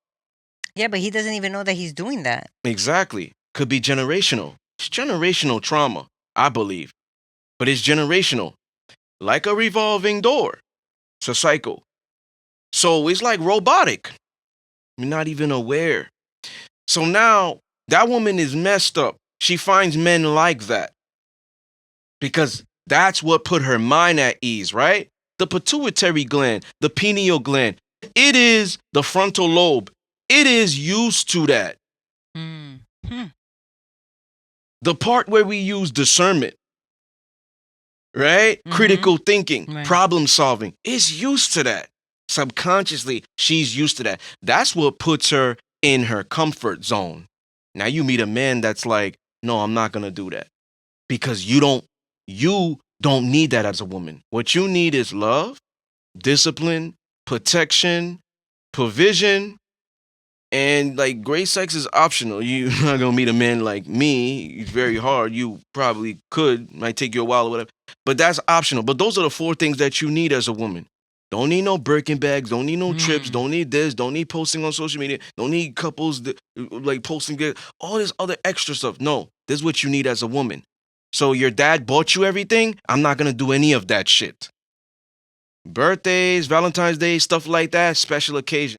Yeah, but he doesn't even know that he's doing that. Exactly. Could be generational. It's generational trauma, I believe. But it's generational. Like a revolving door. It's a cycle. So it's like robotic. You're not even aware. So now that woman is messed up. She finds men like that. Because that's what put her mind at ease, right? The pituitary gland, the pineal gland, it is the frontal lobe. It is used to that. The part where we use discernment, right? Critical thinking, problem solving, is used to that. Subconsciously, she's used to that. That's what puts her in her comfort zone. Now you meet a man that's like, no, I'm not going to do that. Because you don't need that as a woman. What you need is love, discipline, protection, provision, and like great sex is optional. You're not gonna meet a man like me. It's very hard. You probably could, might take you a while or whatever, but that's optional. But those are the 4 things that you need as a woman. Don't need no Birkin bags. Don't need no trips. Don't need this. Don't need posting on social media. Don't need couples that, like posting all this other extra stuff. No, this is what you need as a woman. So your dad bought you everything. I'm not gonna do any of that shit. Birthdays, Valentine's Day, stuff like that, special occasion.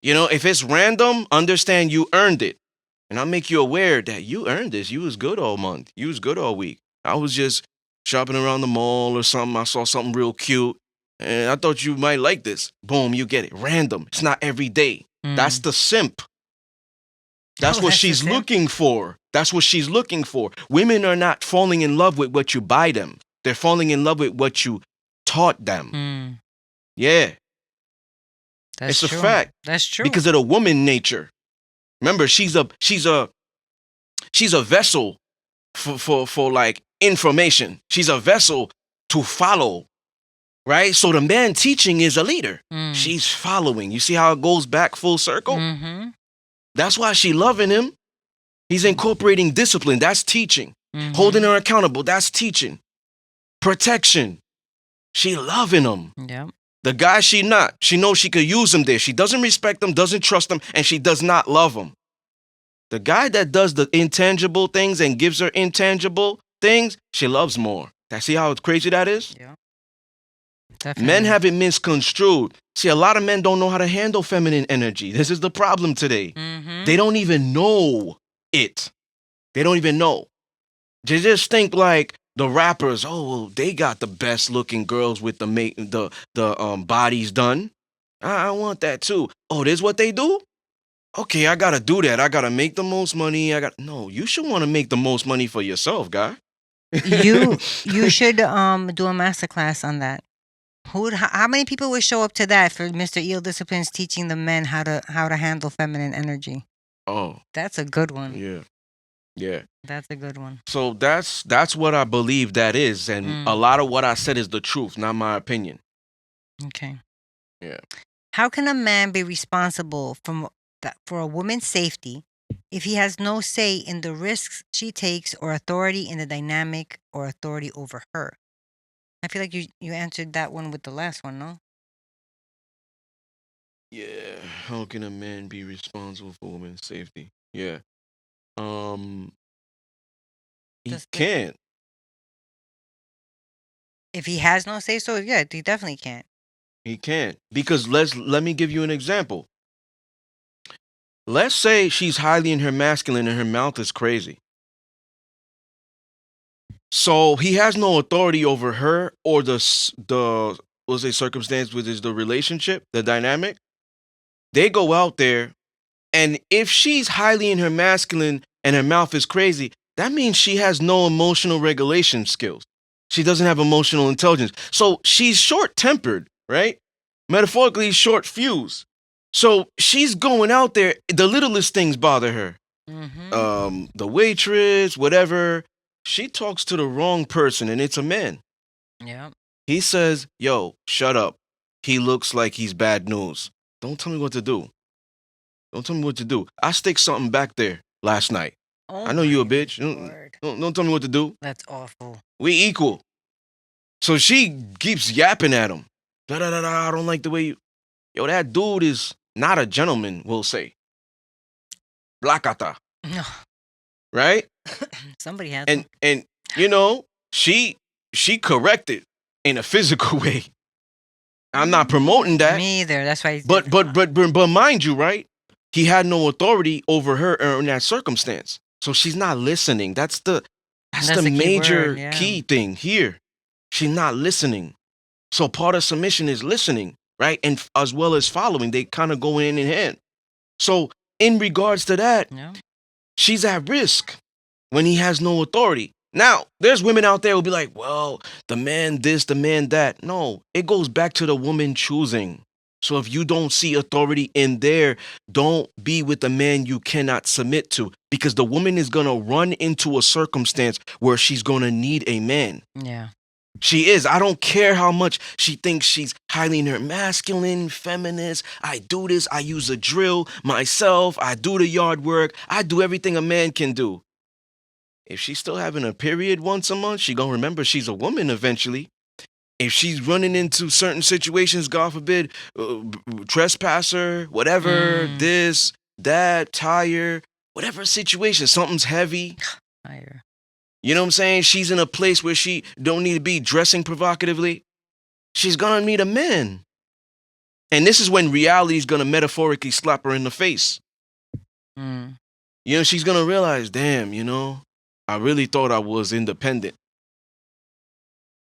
You know, if it's random, understand you earned it. And I'll make you aware that you earned this. You was good all month. You was good all week. I was just shopping around the mall or something. I saw something real cute. And I thought you might like this. Boom, you get it. Random. It's not every day. That's the simp. That's what she's looking for. That's what she's looking for. Women are not falling in love with what you buy them. They're falling in love with what you taught them. Yeah. It's a fact. That's true. Because of the woman nature. Remember, she's a vessel for like information. She's a vessel to follow. Right? So the man teaching is a leader. She's following. You see how it goes back full circle? That's why she loving him. He's incorporating discipline. That's teaching. Holding her accountable. That's teaching. Protection. She loving him. Yep. The guy she not. She knows she could use him there. She doesn't respect him, doesn't trust him, and she does not love him. The guy that does the intangible things and gives her intangible things, she loves more. See how crazy that is? Yeah. Definitely. Men have it misconstrued. See, a lot of men don't know how to handle feminine energy. This is the problem today. They don't even know it. They don't even know. They just think like the rappers, oh, well, they got the best looking girls with the bodies done. I want that too. Oh, this is what they do? Okay, I gotta do that. I gotta make the most money. No, you should want to make the most money for yourself, guy. You should do a masterclass on that. How many people would show up to that for Mr. Eel Disciplines teaching the men how to handle feminine energy? Oh, that's a good one. Yeah. That's a good one. So that's what I believe that is, and a lot of what I said is the truth, not my opinion. Okay. Yeah. How can a man be responsible for a woman's safety if he has no say in the risks she takes or authority in the dynamic or authority over her? I feel like you answered that one with the last one, no? Yeah. How can a man be responsible for women's safety? Yeah. Um, he Just can't. if he has no say so, yeah, he definitely can't. He can't. Because let me give you an example. Let's say she's highly in her masculine and her mouth is crazy. So he has no authority over her or the let's say circumstance, which is the relationship, the dynamic. They go out there, and if she's highly in her masculine and her mouth is crazy, that means she has no emotional regulation skills. She doesn't have emotional intelligence. So she's short tempered, right? Metaphorically, short fuse. So she's going out there, the littlest things bother her. The waitress, whatever. She talks to the wrong person, and it's a man. Yeah. He says, "Yo, shut up. He looks like he's bad news. Don't tell me what to do. Don't tell me what to do. I stick something back there last night. Oh I know you a my bitch. lord. Don't tell me what to do. That's awful. We equal." So she keeps yapping at him. Da da da da. I don't like the way you. Yo, that dude is not a gentleman. We'll say. Blacata, No. right? Somebody had to. And you know she corrected in a physical way. I'm not promoting that. Me either. That's why. But mind you, right? He had no authority over her in that circumstance. So she's not listening. That's the key major word, yeah. key thing here. She's not listening. So part of submission is listening, right? And as well as following, they kind of go in hand. So in regards to that, Yeah. she's at risk when he has no authority. Now, there's women out there who'll be like, well, the man this, the man that. No, it goes back to the woman choosing. So if you don't see authority in there, don't be with a man you cannot submit to, because the woman is going to run into a circumstance where she's going to need a man. Yeah. She is. I don't care how much she thinks she's highly in her masculine, feminist. I do this. I use a drill myself. I do the yard work. I do everything a man can do. If she's still having a period once a month, she gonna remember she's a woman eventually. If she's running into certain situations, God forbid, trespasser, whatever, this, that, tire, whatever situation, something's heavy. Fire. You know what I'm saying? She's in a place where she don't need to be dressing provocatively. She's gonna meet a man. And this is when reality is gonna metaphorically slap her in the face. You know, she's gonna realize, damn, you know, I really thought I was independent.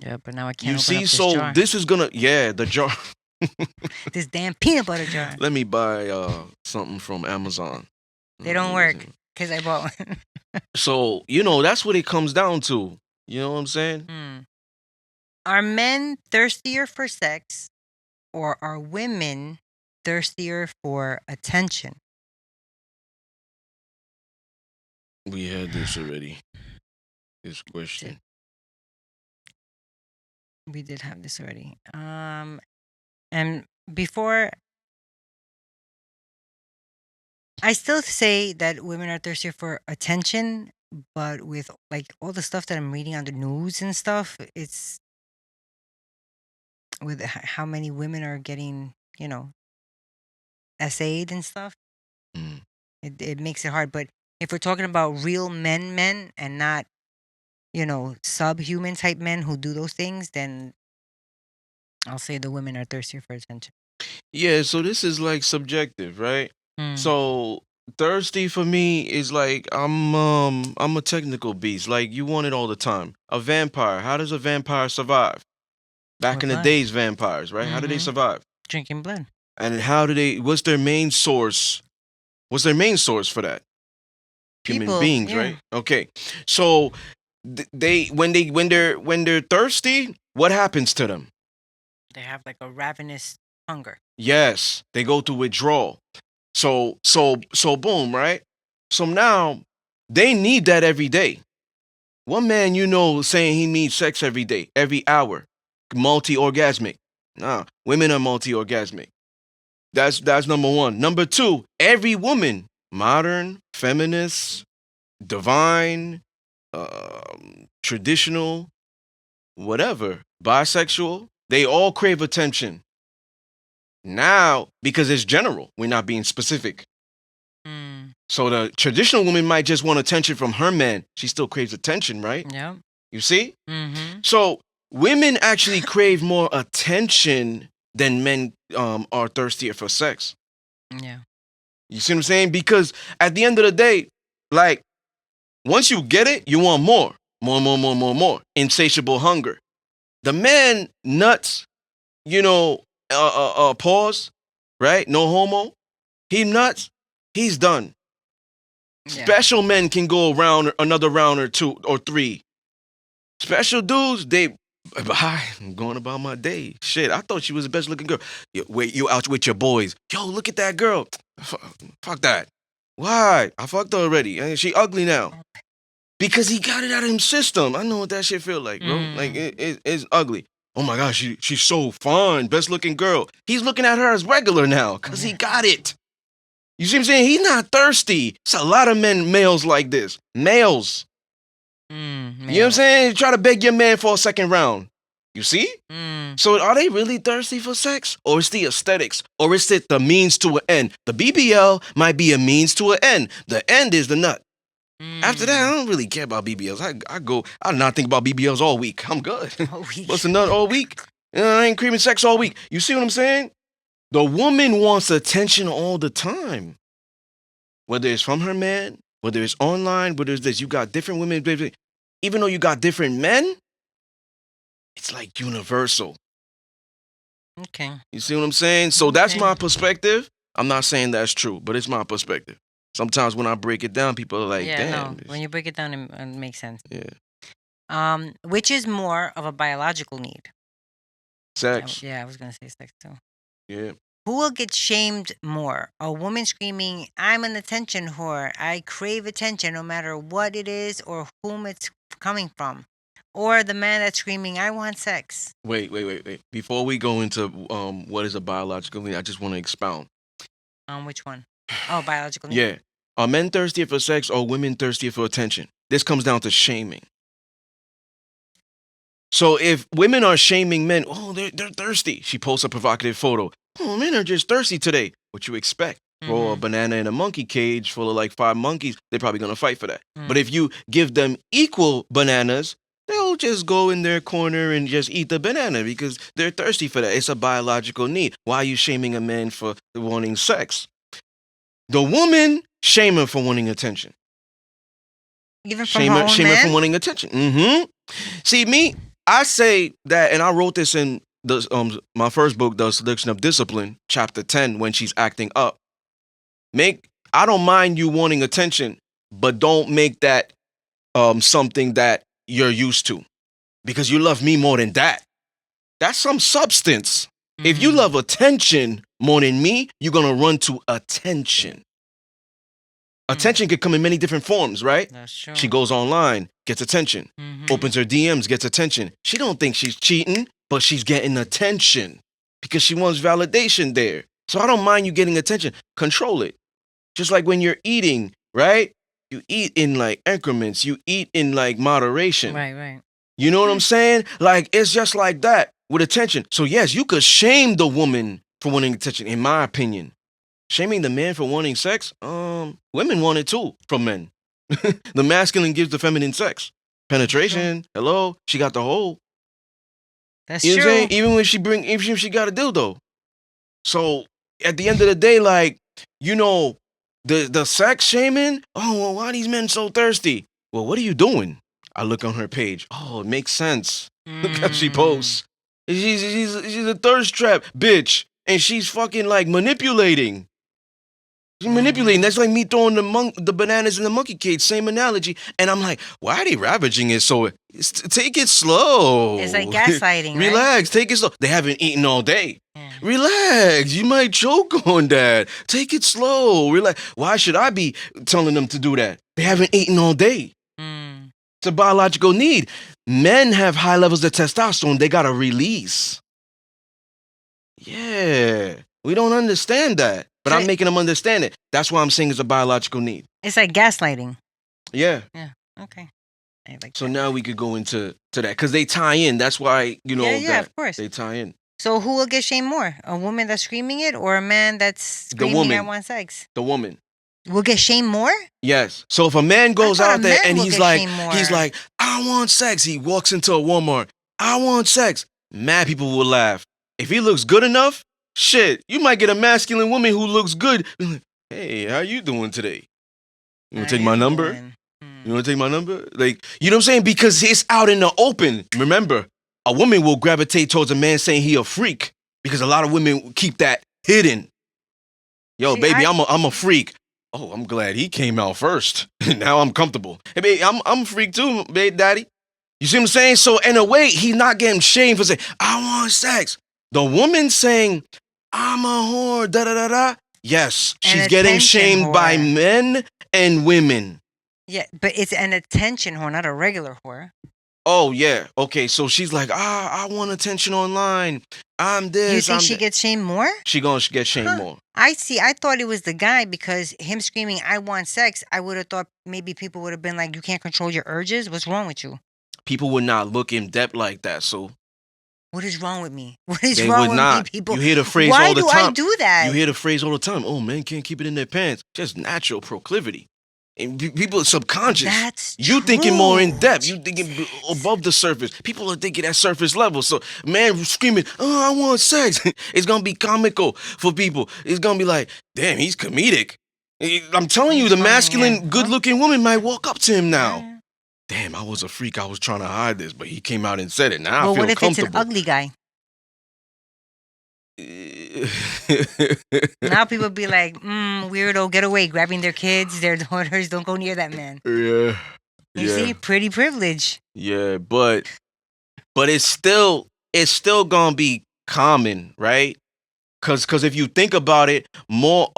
Yeah, but now I can't. You open see, up this so jar. this is gonna, yeah, the jar. This damn peanut butter jar. Let me buy something from Amazon. They don't work because I bought one. So, you know, that's what it comes down to. You know what I'm saying? Are men thirstier for sex, or are women thirstier for attention? We had this already. This question. We did have this already. And before, I still say that women are thirstier for attention, but with like all the stuff that I'm reading on the news and stuff, it's with how many women are getting, essayed and stuff. It makes it hard. But if we're talking about real men, and not, subhuman type men who do those things, then I'll say the women are thirstier for attention. Yeah, so this is like subjective, right? So thirsty for me is like I'm a technical beast. Like you want it all the time. A vampire. How does a vampire survive? Back With in the blood. days, vampires, right? How do they survive? Drinking blood. And how do they? What's their main source? What's their main source for that? Human People, beings, yeah. right? Okay. So when they're thirsty, what happens to them? They have like a ravenous hunger. Yes, they go through withdrawal. So boom, right? So now they need that every day. One man you know saying he needs sex every day, every hour, multi-orgasmic. Nah, women are multi-orgasmic. That's number one. Number two, every woman, modern, feminist, divine, traditional, whatever, bisexual, they all crave attention. Now, because it's general, we're not being specific. Mm. So the traditional woman might just want attention from her man. She still craves attention, right? Yeah. You see? Mm-hmm. So women actually crave more attention than men are thirstier for sex. Yeah. You see what I'm saying? Because at the end of the day, like, once you get it, you want more. More, more, more, more, more. Insatiable hunger. The man nuts, pause, right? No homo. He nuts, he's done. Yeah. Special men can go around another round or two or three. Special dudes, I'm going about my day. Shit, I thought she was the best looking girl. Wait, you out with your boys. Yo, look at that girl. Fuck that. Why? I fucked her already. And she ugly now. Because he got it out of his system. I know what that shit feel like, bro. Like, it's ugly. Oh my gosh, she's so fine. Best looking girl. He's looking at her as regular now because he got it. You see what I'm saying? He's not thirsty. It's a lot of males like this. Males. You know what I'm saying? Try to beg your man for a second round. You see? So are they really thirsty for sex? Or is the aesthetics? Or is it the means to an end? The BBL might be a means to an end. The end is the nut. After that, I don't really care about BBLs. I not think about BBLs all week. I'm good. What's the nut all week? I ain't craving sex all week. You see what I'm saying? The woman wants attention all the time. Whether it's from her man, whether it's online, whether it's this. You got different women, baby. Even though you got different men, it's like universal. Okay. You see what I'm saying? So that's my perspective. I'm not saying that's true, but it's my perspective. Sometimes when I break it down, people are like, damn. No. When you break it down, it makes sense. Yeah. Which is more of a biological need? Sex. Yeah, I was going to say sex too. Yeah. Who will get shamed more? A woman screaming, I'm an attention whore. I crave attention no matter what it is or whom it's coming from. Or the man that's screaming, I want sex. Wait. Before we go into what is a biological need, I just want to expound. Which one? Oh, biological need? Yeah. Are men thirsty for sex or women thirsty for attention? This comes down to shaming. So if women are shaming men, oh, they're thirsty. She posts a provocative photo. Oh, men are just thirsty today. What you expect? Throw a banana in a monkey cage full of like 5 monkeys, they're probably going to fight for that. But if you give them equal bananas, they'll just go in their corner and just eat the banana because they're thirsty for that. It's a biological need. Why are you shaming a man for wanting sex? The woman, shame her for wanting attention. Even from her own shame man? her for wanting attention. See, me, I say that, and I wrote this in my first book, The Seduction of Discipline, chapter 10, when she's acting up. I don't mind you wanting attention, but don't make that something that you're used to, because you love me more than that. That's some substance. If you love attention more than me, you're gonna run to attention. Attention could come in many different forms, right? That's true. She goes online, gets attention. Opens her DMs, gets attention. She don't think she's cheating, but she's getting attention because she wants validation there. So I don't mind you getting attention. Control it. Just like when you're eating, right? You eat in like increments. You eat in like moderation. Right. You know what I'm saying? Like, it's just like that with attention. So yes, you could shame the woman for wanting attention, in my opinion. Shaming the man for wanting sex? Women want it too from men. The masculine gives the feminine sex. Penetration. Hello? She got the hole. That's You know true. what I'm saying? Even if she got a dildo. So at the end of the day, like, the sex shaming, oh, well, why are these men so thirsty? Well, what are you doing? I look on her page. Oh, it makes sense. Look how she posts. She's a thirst trap, bitch. And she's fucking like manipulating. She's manipulating. That's like me throwing the bananas in the monkey cage. Same analogy. And I'm like, why are they ravaging it so? Take it slow. It's like gaslighting, right? Relax. Take it slow. They haven't eaten all day. Relax. You might choke on that. Take it slow. Relax. Why should I be telling them to do that? They haven't eaten all day. It's a biological need. Men have high levels of testosterone. They got to release. Yeah. We don't understand that. But So I'm making them understand it. That's why I'm saying it's a biological need. it's like gaslighting. Yeah. Yeah. Okay. I like So that. now we could go into that because they tie in. That's why Yeah, that of course. they tie in. So who will get shamed more? A woman that's screaming it or a man that's The screaming woman. I want sex? The woman. Will get shamed more? Yes. So if a man goes thought a out there man and will he's get like, shamed more. I want sex. He walks into a Walmart. I want sex. Mad people will laugh. If he looks good enough, shit, you might get a masculine woman who looks good. Hey, how you doing today? You want to take my number? You want to take my number? Like, you know what I'm saying? Because it's out in the open. Remember, a woman will gravitate towards a man saying he a freak because a lot of women keep that hidden. Yo, See, baby, I'm a freak. Oh, I'm glad he came out first. Now I'm comfortable. Hey, baby, I'm a freak too, babe, daddy. You see what I'm saying? So in a way, he's not getting shamed for saying, I want sex. The woman saying, I'm a whore, da da da da. Yes, she's getting attention shamed by whore. men and women. Yeah, but it's an attention whore, not a regular whore. Oh yeah. Okay, so she's like, I want attention online. I'm this. You think she gets shamed more? She gonna get shamed more. I see. I thought it was the guy because him screaming, I want sex. I would have thought maybe people would have been like, you can't control your urges. What's wrong with you? People would not look in depth like that. So what is wrong with me? What is they wrong would with not. me, people? You hear the phrase Why all the do time. I do that? You hear the phrase all the time. Oh, men can't keep it in their pants. Just natural proclivity. And people are subconscious. That's you true. thinking more in depth. You thinking above the surface. People are thinking at surface level. So man screaming, oh, I want sex. It's gonna be comical for people. It's gonna be like, damn, he's comedic. I'm telling you, the masculine, good-looking woman might walk up to him now. Yeah. Damn, I was a freak. I was trying to hide this, but he came out and said it. Now I feel what if comfortable. it's an ugly guy? Now people be like, weirdo, get away, grabbing their kids, their daughters, don't go near that man. Yeah. You see, pretty privilege. Yeah, but it's still gonna be common, right? Cause if you think about it, more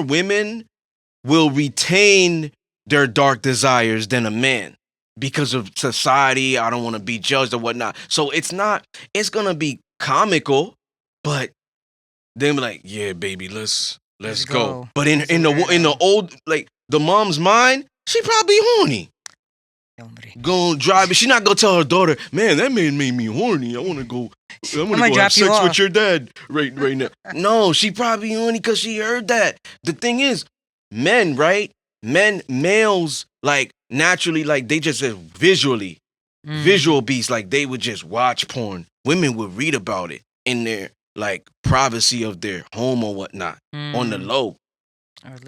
women will retain their dark desires than a man because of society. I don't want to be judged or whatnot. So it's gonna be comical, but then be like, yeah, baby, let's go. But in the old, like the mom's mind, she probably horny. Go drive, but she not gonna tell her daughter, man, that man made me horny. I wanna go have sex with your dad right now. No, she probably horny because she heard that. The thing is, men, right? Males, like naturally, like they just visually, visual beasts, like they would just watch porn. Women would read about it in their like privacy of their home or whatnot on the low.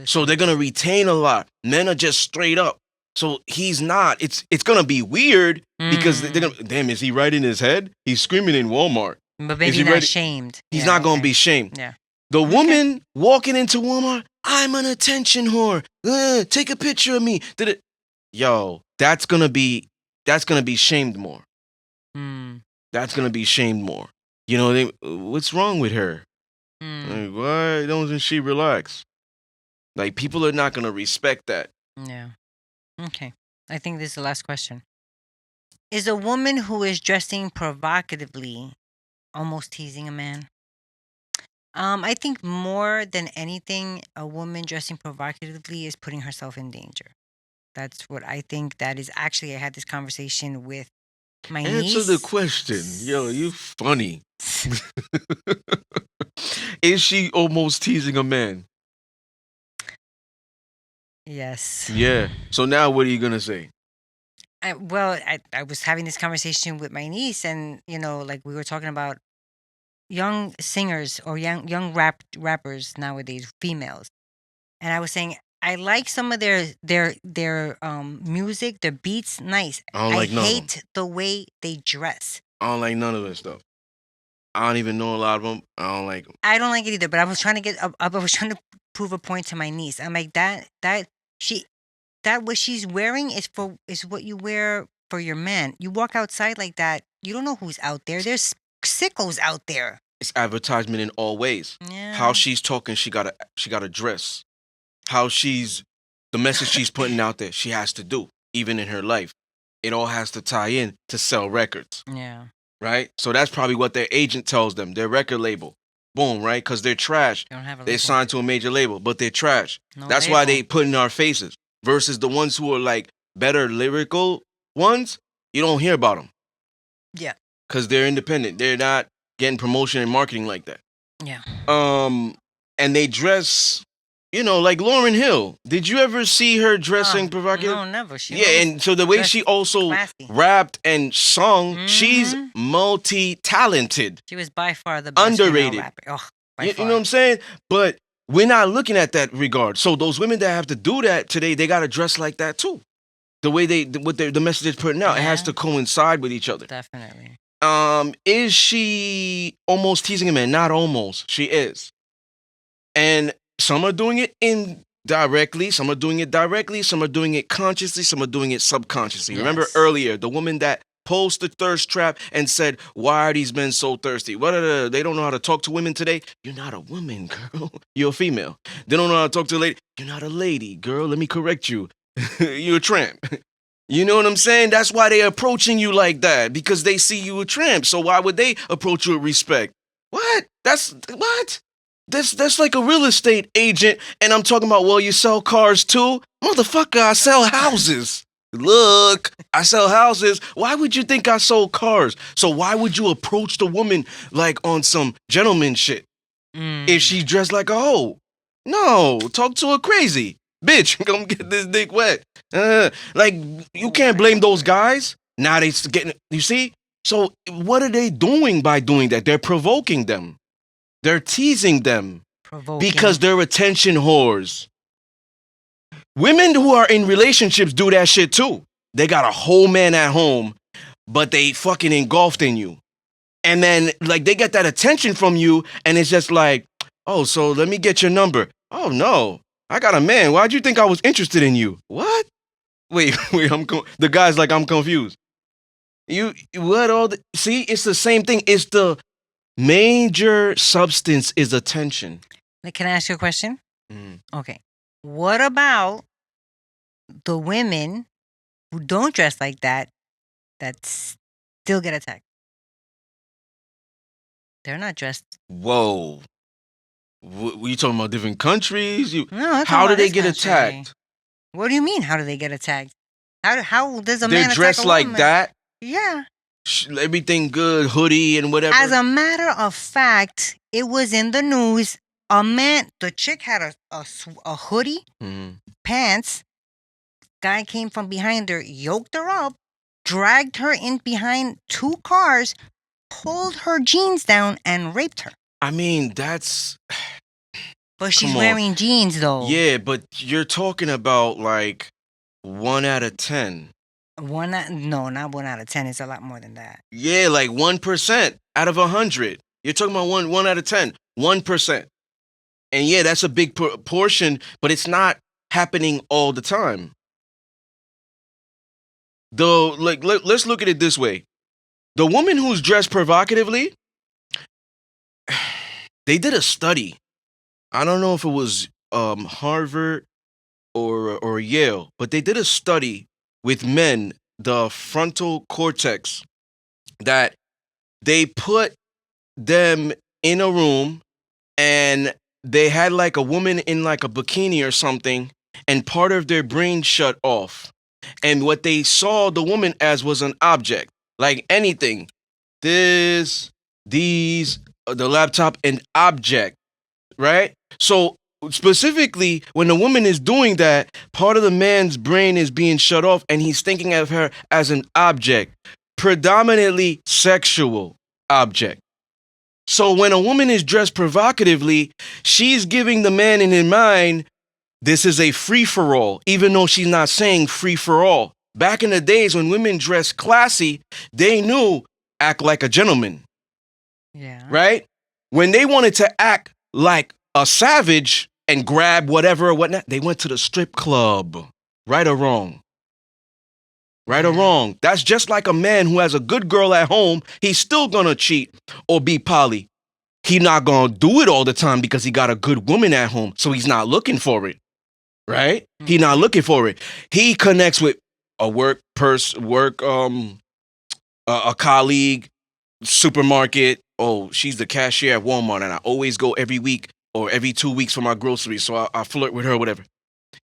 So they're gonna retain a lot. Men are just straight up. So he's not. It's gonna be weird because they're gonna. Damn, is he right in his head? He's screaming in Walmart. But maybe not shamed. He's not gonna be shamed. Yeah. The woman walking into Walmart, I'm an attention whore. Take a picture of me. Yo, that's gonna be shamed more. That's gonna be shamed more. You know, what's wrong with her? Like, why doesn't she relax? Like, people are not gonna respect that. Yeah. Okay. I think this is the last question. Is a woman who is dressing provocatively almost teasing a man? I think more than anything, a woman dressing provocatively is putting herself in danger. That's what I think. That is actually, I had this conversation with my niece. Answer the question. Yo, you funny. Is she almost teasing a man? Yes. Yeah. So now what are you going to say? I was having this conversation with my niece, and like we were talking about young singers or young rappers nowadays, females, and I was saying I like some of their music, their beats, nice. I hate the way they dress. I don't like none of that stuff. I don't even know a lot of them. I don't like them. I don't like it either. But I was trying to prove a point to my niece. I'm like that what she's wearing is what you wear for your man. You walk outside like that, you don't know who's out there. There's sickos out there. It's advertisement in all ways. Yeah. How she's talking, she gotta dress. How the message she's putting out there, she has to do, even in her life. It all has to tie in to sell records. Yeah. Right? So that's probably what their agent tells them, their record label. Boom, right? Because they're trash. They don't have a They're label. signed to a major label, but they're trash. No That's why label. they put in our faces. Versus the ones who are like better lyrical ones, you don't hear about them. Yeah. Because they're independent. They're not getting promotion and marketing like that. Yeah. And they dress, like Lauryn Hill. Did you ever see her dressing provocative? No, never. She Yeah, and so the way she also classy. rapped and sung, she's Mhm. multi-talented. She was by far the best Underrated. female rapper. Oh, by You far. know what I'm saying? But we're not looking at that regard. So those women that have to do that today, they got to dress like that too. The way the message is putting out, it has Yeah. to coincide with each other. Definitely. Is she almost teasing a man? Not almost. She is. And some are doing it indirectly, some are doing it directly, some are doing it consciously, some are doing it subconsciously. Remember Yes. earlier, the woman that posed the thirst trap and said, "Why are these men so thirsty? What are they don't know how to talk to women today? You're not a woman, girl. You're a female. They don't know how to talk to a lady. You're not a lady, girl. Let me correct you. You're a tramp." You know what I'm saying? That's why they're approaching you like that, because they see you a tramp. So why would they approach you with respect? What? That's like a real estate agent, and I'm talking about, well, you sell cars too? Motherfucker, I sell houses. Look, I sell houses. Why would you think I sold cars? So why would you approach the woman like on some gentleman shit if she dressed like a hoe? No, talk to her crazy. Bitch, come get this dick wet. Like, you can't blame those guys. Now they getting, you see? So what are they doing by doing that? They're provoking them. They're teasing them Provoking. because they're attention whores. Women who are in relationships do that shit too. They got a whole man at home, but they fucking engulfed in you. And then, like, they get that attention from you, and it's just like, oh, so let me get your number. Oh, no, I got a man. Why'd you think I was interested in you? What? Wait, the guy's like, I'm confused. See, it's the same thing. It's the major substance is attention. Can I ask you a question? Mm. Okay. What about the women who don't dress like that still get attacked? They're not dressed. Whoa. You talking about different countries? No, I'm talking How do about they this get country. attacked? What do you mean? How do they get attacked? How does a man They're attack dressed a like woman? that. Yeah. Everything good, hoodie and whatever. As a matter of fact, it was in the news. The chick had a hoodie, pants. Guy came from behind her, yoked her up, dragged her in behind 2 cars, pulled her jeans down, and raped her. I mean, that's... But she's Come on. wearing jeans, though. Yeah, but you're talking about like 1 out of 10. No, not 1 out of 10. It's a lot more than that. Yeah, like 1% out of 100. You're talking about 1 out of 10. 1%. And yeah, that's a big portion, but it's not happening all the time. Though, like, let's look at it this way. The woman who's dressed provocatively, they did a study. I don't know if it was Harvard or Yale, but they did a study with men, the frontal cortex, that they put them in a room and they had like a woman in like a bikini or something, and part of their brain shut off. And what they saw the woman as was an object, like anything. These, the laptop, an object, right? So specifically, when the woman is doing that, part of the man's brain is being shut off and he's thinking of her as an object, predominantly sexual object. So when a woman is dressed provocatively, she's giving the man in his mind, this is a free-for-all, even though she's not saying free-for-all. Back in the days when women dressed classy, they knew act like a gentleman. Yeah. Right? When they wanted to act like a savage and grab whatever or whatnot, they went to the strip club. Right or wrong? Right or wrong? That's just like a man who has a good girl at home. He's still gonna cheat or be poly. He's not gonna do it all the time because he got a good woman at home, so he's not looking for it. Right? He's not looking for it. He connects with a a colleague, supermarket. Oh, she's the cashier at Walmart, and I always go every week or every 2 weeks for my groceries. So I flirt with her, whatever.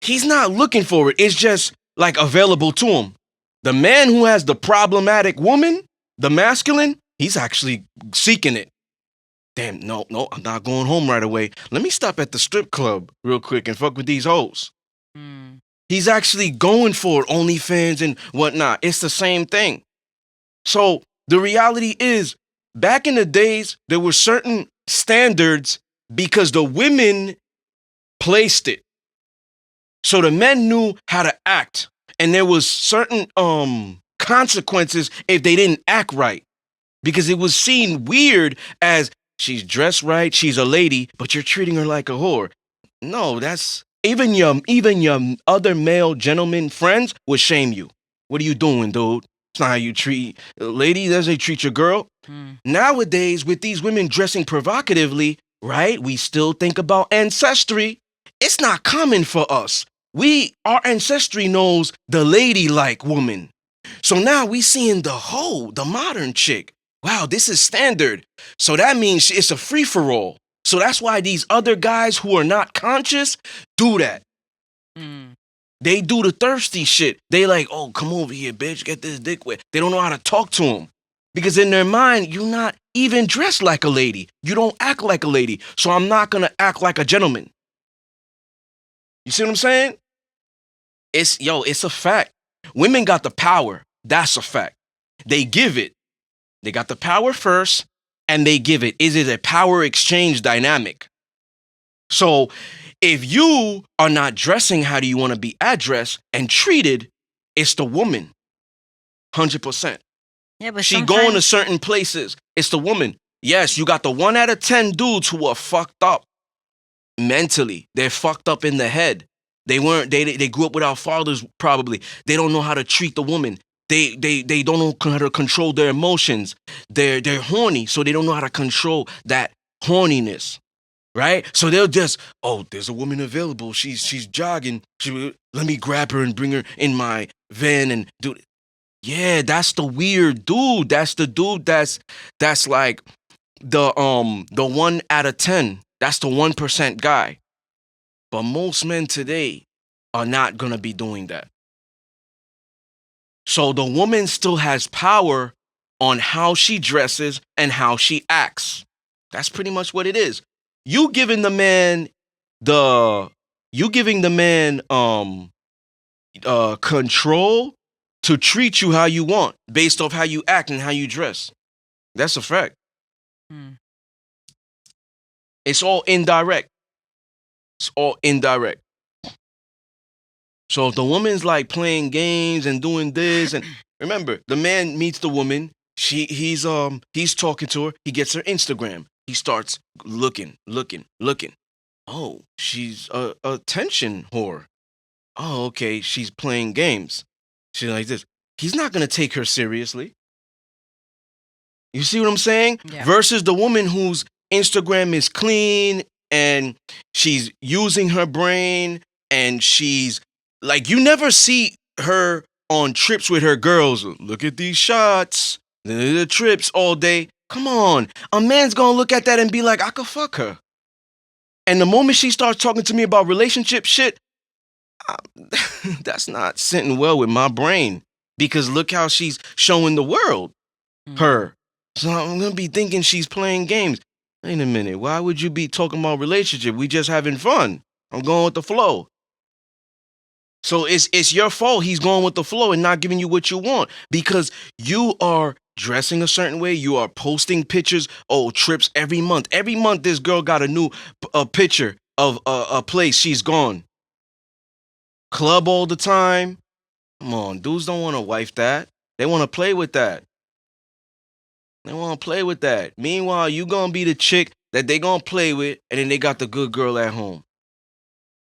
He's not looking for it. It's just like available to him. The man who has the problematic woman, the masculine, he's actually seeking it. Damn, no, I'm not going home right away. Let me stop at the strip club real quick and fuck with these hoes. Mm. He's actually going for it, OnlyFans and whatnot. It's the same thing. So the reality is, back in the days, there were certain standards because the women placed it. So the men knew how to act, and there was certain consequences if they didn't act right, because it was seen weird as she's dressed right, she's a lady, but you're treating her like a whore. No, that's even your other male gentlemen friends would shame you. What are you doing, dude? It's not how you treat a lady. That's how you treat your girl. Mm. Nowadays, with these women dressing provocatively, right? We still think about ancestry. It's not common for us. Our ancestry knows the ladylike woman. So now we seeing the modern chick. Wow, this is standard. So that means it's a free for all. So that's why these other guys who are not conscious do that. Mm. They do the thirsty shit. They like, oh, come over here, bitch, get this dick wet. They don't know how to talk to him. Because in their mind, you're not even dressed like a lady. You don't act like a lady. So I'm not gonna act like a gentleman. You see what I'm saying? It's a fact. Women got the power. That's a fact. They give it. They got the power first, and they give it. Is it a power exchange dynamic? So if you are not dressing how do you want to be addressed and treated, it's the woman. 100%. Yeah, but She going to sometimes. certain places. It's the woman. Yes, you got the 1 out of 10 dudes who are fucked up mentally. They're fucked up in the head. They grew up without fathers probably. They don't know how to treat the woman. They don't know how to control their emotions. They're horny, so they don't know how to control that horniness. Right? So they'll just, oh, there's a woman available. She's jogging. Let me grab her and bring her in my van and do. Yeah, that's the weird dude. That's the dude that's like the 1 out of 10. That's the 1% guy. But most men today are not gonna be doing that. So the woman still has power on how she dresses and how she acts. That's pretty much what it is. You giving the man the you giving the man control to treat you how you want based off how you act and how you dress. That's a fact. Mm. It's all indirect. It's all indirect. So if the woman's like playing games and doing this, and remember, the man meets the woman. He's talking to her. He gets her Instagram. He starts looking. Oh, she's a attention whore. Oh, okay, she's playing games. She's like this. He's not gonna take her seriously. You see what I'm saying? Yeah. Versus the woman whose Instagram is clean and she's using her brain and she's like, you never see her on trips with her girls. Look at these shots, the trips all day. Come on. A man's gonna look at that and be like, I could fuck her. And the moment she starts talking to me about relationship shit, that's not sitting well with my brain because look how she's showing the world her. So I'm gonna be thinking she's playing games. Wait a minute, why would you be talking about relationship? We just having fun. I'm going with the flow. So it's your fault he's going with the flow and not giving you what you want because you are dressing a certain way. You are posting pictures. Oh, trips every month. Every month, this girl got a new picture of a place she's gone. Club all the time. Come on, dudes don't want to wife that. They want to play with that. They want to play with that. Meanwhile, you gonna be the chick that they gonna play with, and then they got the good girl at home.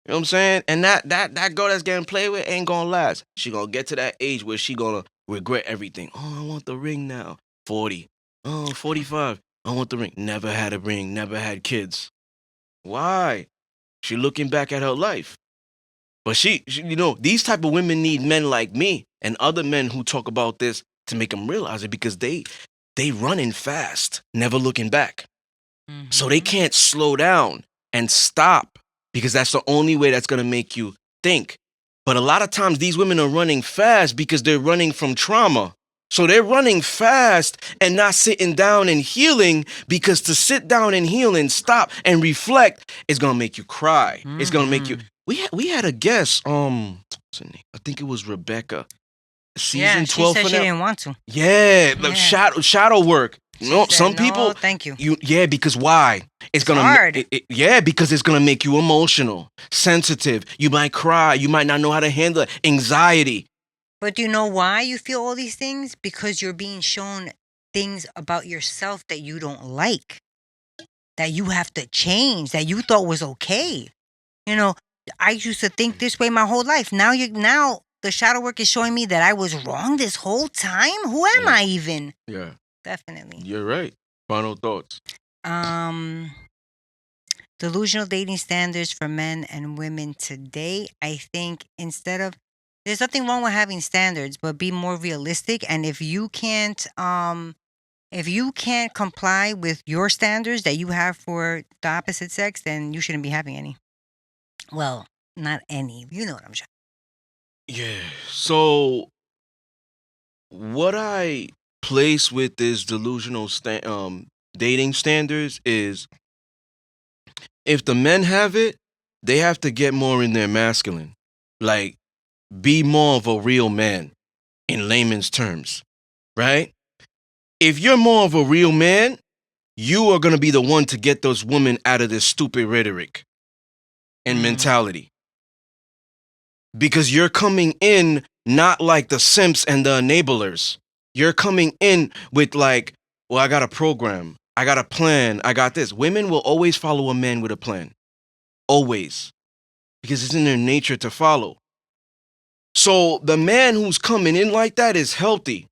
You know what I'm saying? And that girl that's getting played with ain't gonna last. She gonna get to that age where she gonna regret everything. Oh, I want the ring now. 40. Oh, 45. I want the ring. Never had a ring. Never had kids. Why? She looking back at her life. But these type of women need men like me and other men who talk about this to make them realize it because they running fast, never looking back. So they Mm-hmm. can't slow down and stop because that's the only way that's going to make you think. But a lot of times these women are running fast because they're running from trauma. So they're running fast and not sitting down and healing, because to sit down and heal and stop and reflect is going to make you cry. It's going to make you. Mm-hmm. We had a guest, what's her name? I think it was Rebecca. Yeah, Season she 12 said she finale. didn't want to. Yeah, the Yeah. shadow work. She No, said, some no, people thank you. because why? It's hard. Yeah, because it's gonna make you emotional, sensitive. You might cry. You might not know how to handle it. Anxiety. But do you know why you feel all these things? Because you're being shown things about yourself that you don't like, that you have to change, that you thought was okay. You know, I used to think this way my whole life. Now the shadow work is showing me that I was wrong this whole time. Who am Yeah. I even? Yeah, Definitely. you're right. Final thoughts. Um Delusional dating standards for men and women today. I think instead of, there's nothing wrong with having standards, but be more realistic. And if you can't comply with your standards that you have for the opposite sex, then you shouldn't be having any. Well, not any. You know what I'm saying. Yeah. So what I place with this delusional dating standards is, if the men have it, they have to get more in their masculine. Like, be more of a real man in layman's terms, right? If you're more of a real man, you are going to be the one to get those women out of this stupid rhetoric and mentality. Because you're coming in not like the simps and the enablers. You're coming in with like, well, I got a program, I got a plan, I got this. Women will always follow a man with a plan. Always. Because it's in their nature to follow. So the man who's coming in like that is healthy.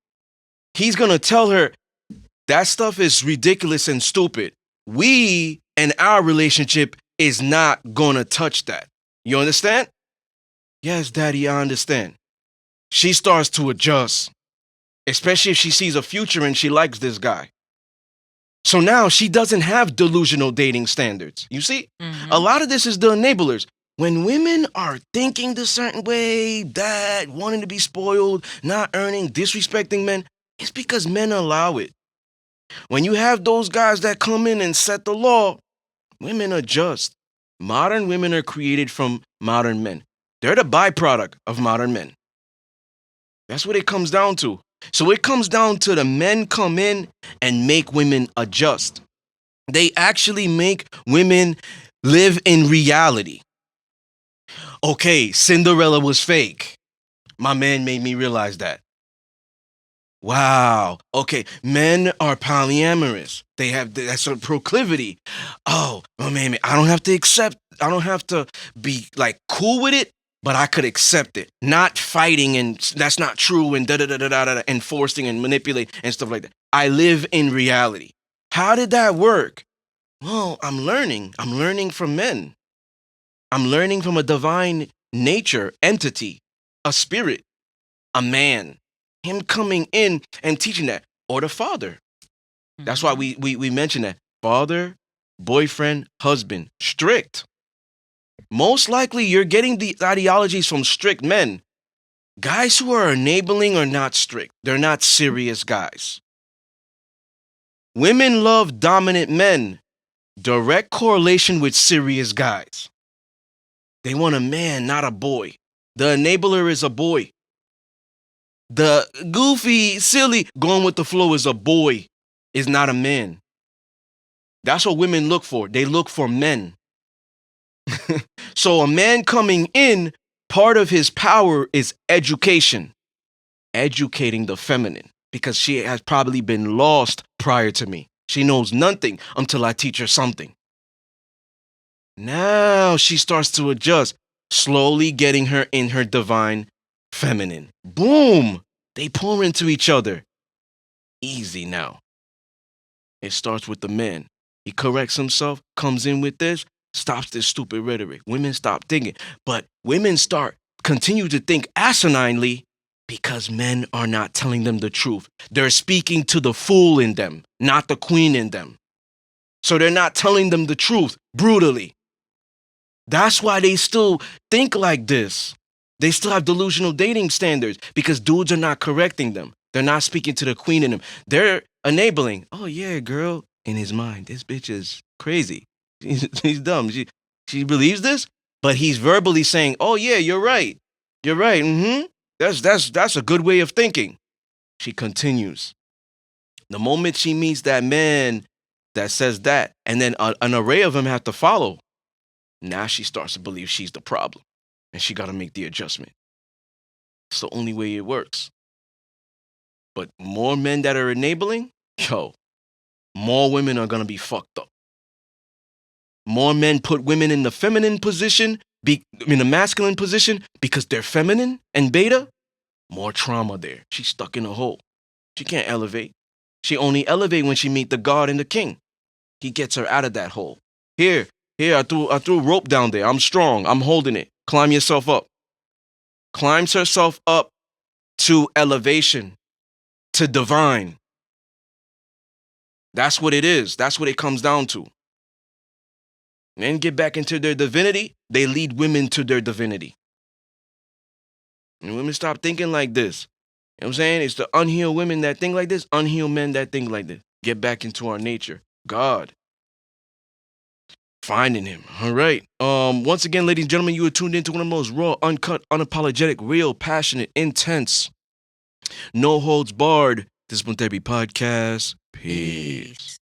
He's going to tell her that stuff is ridiculous and stupid. We and our relationship is not going to touch that. You understand? Yes, daddy, I understand. She starts to adjust, especially if she sees a future and she likes this guy. So now she doesn't have delusional dating standards. You see, a lot of this is the enablers. When women are thinking the certain way, that wanting to be spoiled, not earning, disrespecting men, it's because men allow it. When you have those guys that come in and set the law, women adjust. Modern women are created from modern men. They're the byproduct of modern men. That's what it comes down to. So it comes down to the men come in and make women adjust. They actually make women live in reality. Okay, Cinderella was fake. My man made me realize that. Wow. Okay, men are polyamorous. They have that's a proclivity. Oh man, I don't have to accept. I don't have to be like cool with it, but I could accept it. Not fighting and that's not true and da da da da da da, and forcing and manipulate and stuff like that. I live in reality. How did that work? Well, I'm learning. I'm learning from men. I'm learning from a divine nature entity, a spirit, a man, him coming in and teaching that, or the father. That's why we mention that father, boyfriend, husband, strict. Most likely you're getting the ideologies from strict men. Guys who are enabling are not strict. They're not serious guys. Women love dominant men. Direct correlation with serious guys. They want a man, not a boy. The enabler is a boy. The goofy, silly, going with the flow is a boy, is not a man. That's what women look for. They look for men. So a man coming in, part of his power is education, educating the feminine, because she has probably been lost prior to me. She knows nothing until I teach her something. Now she starts to adjust, slowly getting her in her divine feminine. Boom! They pour into each other. Easy now. It starts with the man. He corrects himself, comes in with this, stops this stupid rhetoric. Women stop thinking. But women continue to think asininely Because men are not telling them the truth. They're speaking to the fool in them, not the queen in them. So they're not telling them the truth brutally. That's why they still think like this. They still have delusional dating standards because dudes are not correcting them. They're not speaking to the queen in them. They're enabling. Oh, yeah, girl. In his mind, this bitch is crazy. She's dumb. She believes this, but he's verbally saying, oh, yeah, you're right. You're right. Mm-hmm. That's a good way of thinking. She continues. The moment she meets that man that says that, and then an array of them have to follow, now she starts to believe she's the problem. And she got to make the adjustment. It's the only way it works. But more men that are enabling, more women are going to be fucked up. More men put women in the feminine position, in the masculine position, because they're feminine and beta. More trauma there. She's stuck in a hole. She can't elevate. She only elevate when she meet the God and the king. He gets her out of that hole. Here, I threw rope down there. I'm strong. I'm holding it. Climb yourself up. Climbs herself up to elevation, to divine. That's what it is. That's what it comes down to. Men get back into their divinity, they lead women to their divinity. And women stop thinking like this. You know what I'm saying? It's the unhealed women that think like this, unhealed men that think like this. Get back into our nature. God. Finding him. All right. Once again, ladies and gentlemen, you are tuned into one of the most raw, uncut, unapologetic, real, passionate, intense, no holds barred Discipline Therapy podcast. Peace.